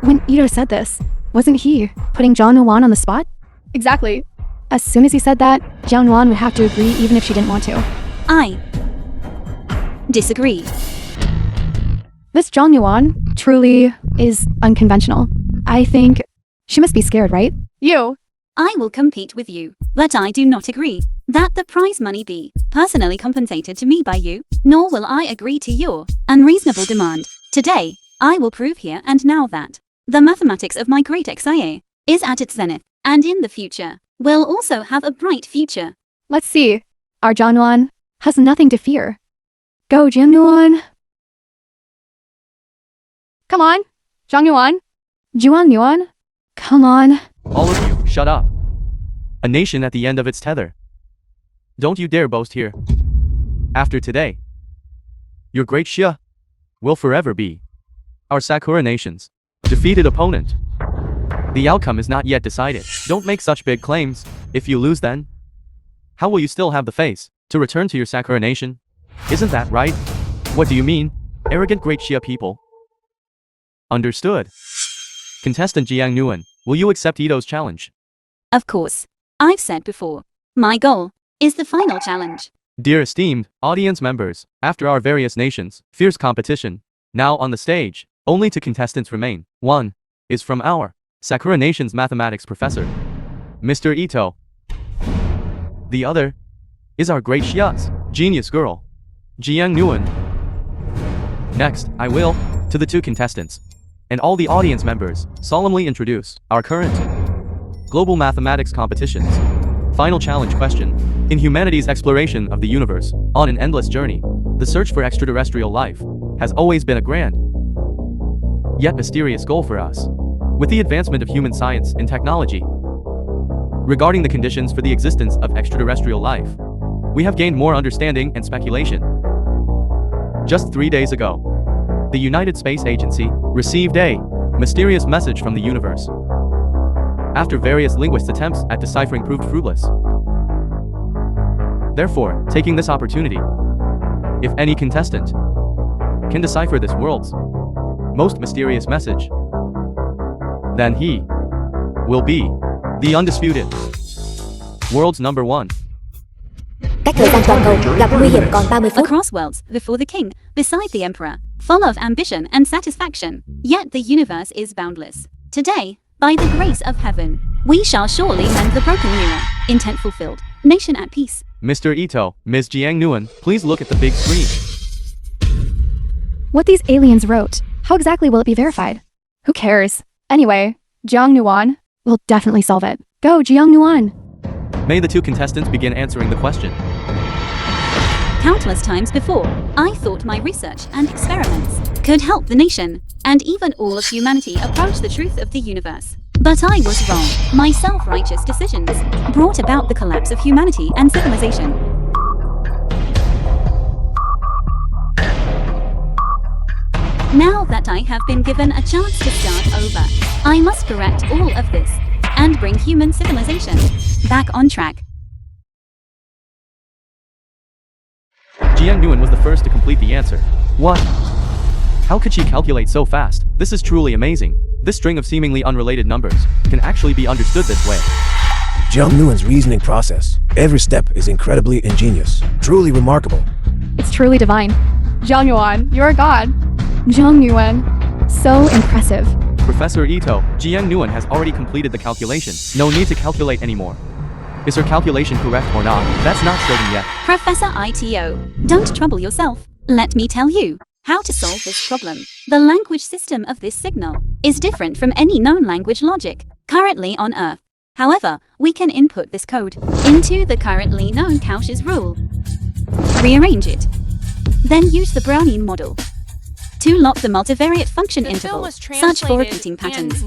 When Ito said this, wasn't he putting Zhang Nuan on the spot? Exactly. As soon as he said that, Zhang Nuan would have to agree even if she didn't want to. I disagree. This Zhang Nuan truly is unconventional. I think she must be scared, right? You. I will compete with you, but I do not agree that the prize money be personally compensated to me by you, nor will I agree to your unreasonable demand. Today, I will prove here and now that the mathematics of my great XIA is at its zenith, and in the future, will also have a bright future. Let's see. Our Zhang Nuan has nothing to fear. Go, Zhang Nuan. Come on, Zhang Nuan. Zhuan Nuan. Come on. All of you, shut up. A nation at the end of its tether. Don't you dare boast here. After today, your Great Xia will forever be our Sakura Nation's defeated opponent. The outcome is not yet decided. Don't make such big claims. If you lose then, how will you still have the face to return to your Sakura Nation? Isn't that right? What do you mean, arrogant Great Xia people? Understood. Contestant Jiang Nguyen, will you accept Ito's challenge? Of course. I've said before, my goal is the final challenge. Dear esteemed audience members, after our various nations' fierce competition, now on the stage, only 2 contestants remain. One is from our Sakura Nation's mathematics professor, Mr. Ito. The other is our Great Xia's genius girl, Jiang Nguyen. Next, I will, to the 2 contestants, and all the audience members, solemnly introduce our current global mathematics competition's final challenge question. In humanity's exploration of the universe, on an endless journey, the search for extraterrestrial life has always been a grand, yet mysterious goal for us. With the advancement of human science and technology, regarding the conditions for the existence of extraterrestrial life, we have gained more understanding and speculation. Just 3 days ago, the United Space Agency received a mysterious message from the universe. After various linguists' attempts at deciphering proved fruitless. Therefore, taking this opportunity, if any contestant can decipher this world's most mysterious message, then he will be the undisputed world's number 1. Cách thời gian toàn cầu gặp nguy hiểm còn 30 phút. Across worlds, before the king, beside the emperor, full of ambition and satisfaction, yet the universe is boundless. Today, by the grace of heaven, we shall surely mend the broken mirror. Intent fulfilled, nation at peace. Mr. Ito, Ms. Jiang Nguyen, please look at the big screen. What these aliens wrote, how exactly will it be verified? Who cares? Anyway, Jiang Nguyen will definitely solve it. Go, Jiang Nguyen. May the two contestants begin answering the question. Countless times before, I thought my research and experiments could help the nation, and even all of humanity approach the truth of the universe. But I was wrong. My self-righteous decisions brought about the collapse of humanity and civilization. Now that I have been given a chance to start over, I must correct all of this and bring human civilization back on track. Jiang Nguyen was the first to complete the answer. What? How could she calculate so fast? This is truly amazing. This string of seemingly unrelated numbers can actually be understood this way. Jiang Nguyen's reasoning process. Every step is incredibly ingenious. Truly remarkable. It's truly divine. Jiang Nguyen, you're a god. Jiang Nguyen, so impressive. Professor Ito, Jiang Nguyen has already completed the calculation. No need to calculate anymore. Is her calculation correct or not? That's not certain yet. Professor Ito, don't trouble yourself. Let me tell you how to solve this problem. The language system of this signal is different from any known language logic currently on Earth. However, we can input this code into the currently known Cauchy's rule, rearrange it, then use the Brownian model to lock the multivariate function interval, such for repeating patterns,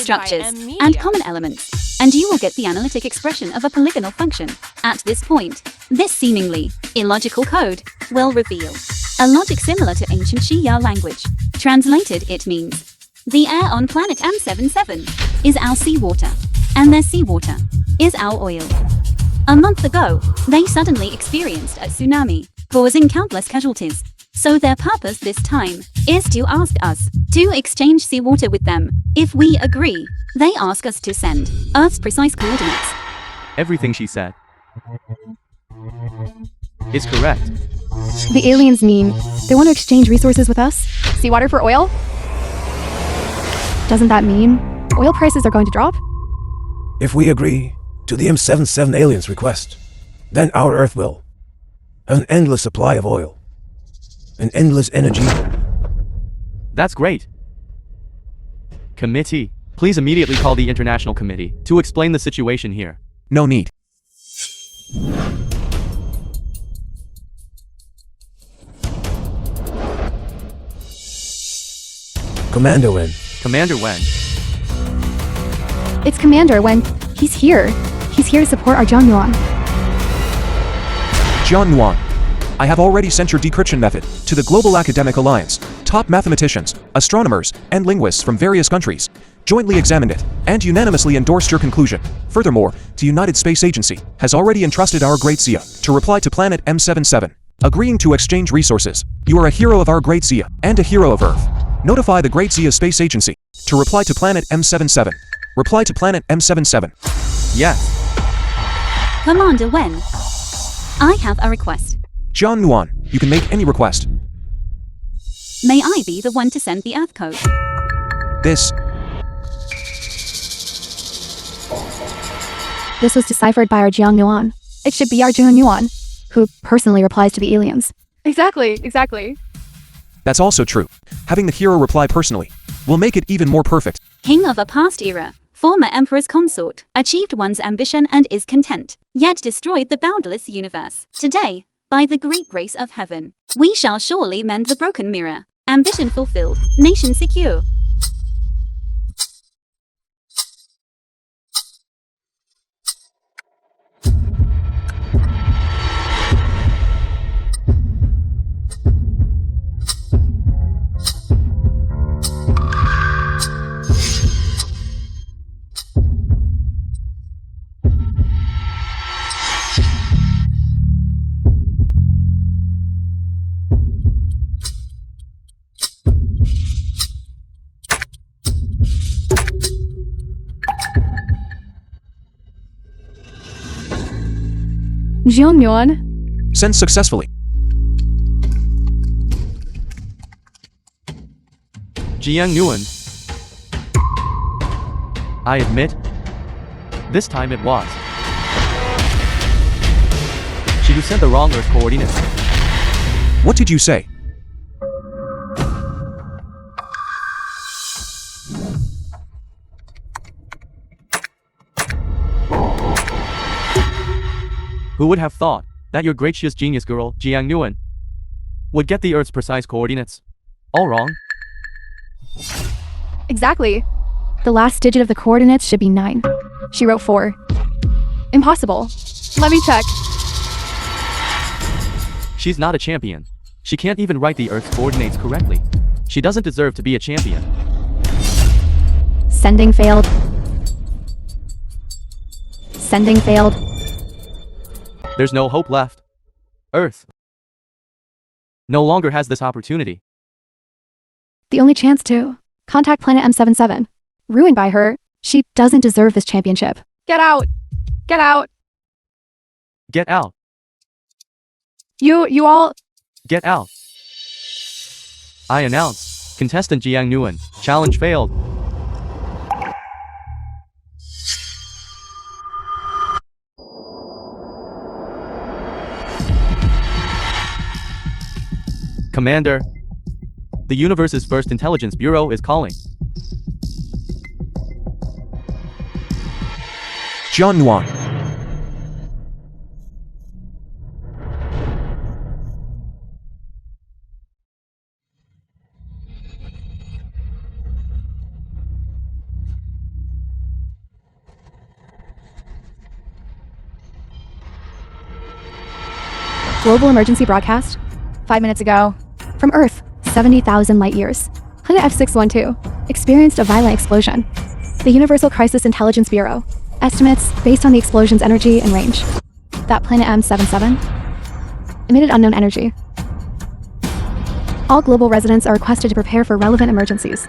structures, and common elements, and you will get the analytic expression of a polygonal function. At this point, this seemingly illogical code will reveal a logic similar to ancient Xia language. Translated, it means the air on planet M77 is our seawater, and their seawater is our oil. A month ago, they suddenly experienced a tsunami, causing countless casualties. So their purpose this time is to ask us to exchange seawater with them. If we agree, they ask us to send Earth's precise coordinates. Everything she said is correct. The aliens mean they want to exchange resources with us? Seawater for oil? Doesn't that mean oil prices are going to drop? If we agree to the M77 aliens' request, then our Earth will have an endless supply of oil. An endless energy. That's great. Committee, please immediately call the International Committee to explain the situation here. No need. Commander Wen. Commander Wen. It's Commander Wen. He's here. He's here to support our Jiang Nguyen. Jiang Nguyen, I have already sent your decryption method to the Global Academic Alliance. Top mathematicians, astronomers, and linguists from various countries jointly examined it and unanimously endorsed your conclusion. Furthermore, the United Space Agency has already entrusted our Great Xia to reply to planet M77, agreeing to exchange resources. You are a hero of our Great Xia and a hero of Earth. Notify the Great Xia Space Agency to reply to planet M77. Reply to planet M77. Yes. Commander Wen, I have a request. Jiang Nguyen, you can make any request. May I be the one to send the Earth code? This was deciphered by our Jiang Nguyen. It should be our Jiang Nguyen, who personally replies to the aliens. Exactly. That's also true. Having the hero reply personally will make it even more perfect. King of a past era, former emperor's consort, achieved one's ambition and is content, yet destroyed the boundless universe. Today, by the great grace of heaven, we shall surely mend the broken mirror. Ambition fulfilled, nation secure. Jiang Nguyen? Send successfully. Jiang Nguyen. I admit, this time it was. She You sent the wrong Earth coordinates. What did you say? Who would have thought that your gracious genius girl, Jiang Nguyen, would get the Earth's precise coordinates? All wrong. Exactly. The last digit of the coordinates should be 9. She wrote 4. Impossible. Let me check. She's not a champion. She can't even write the Earth's coordinates correctly. She doesn't deserve to be a champion. Sending failed. Sending failed. There's no hope left. Earth no longer has this opportunity. The only chance to contact planet M77. Ruined by her, she doesn't deserve this championship. Get out! Get out! Get out! You all... Get out! I announce, contestant Jiang Nguyen, challenge failed. Commander, the universe's first intelligence bureau is calling. John Nguyen. Global emergency broadcast? 5 minutes ago. From Earth, 70,000 light years. Planet F612 experienced a violent explosion. The Universal Crisis Intelligence Bureau estimates based on the explosion's energy and range. That planet M77 emitted unknown energy. All global residents are requested to prepare for relevant emergencies.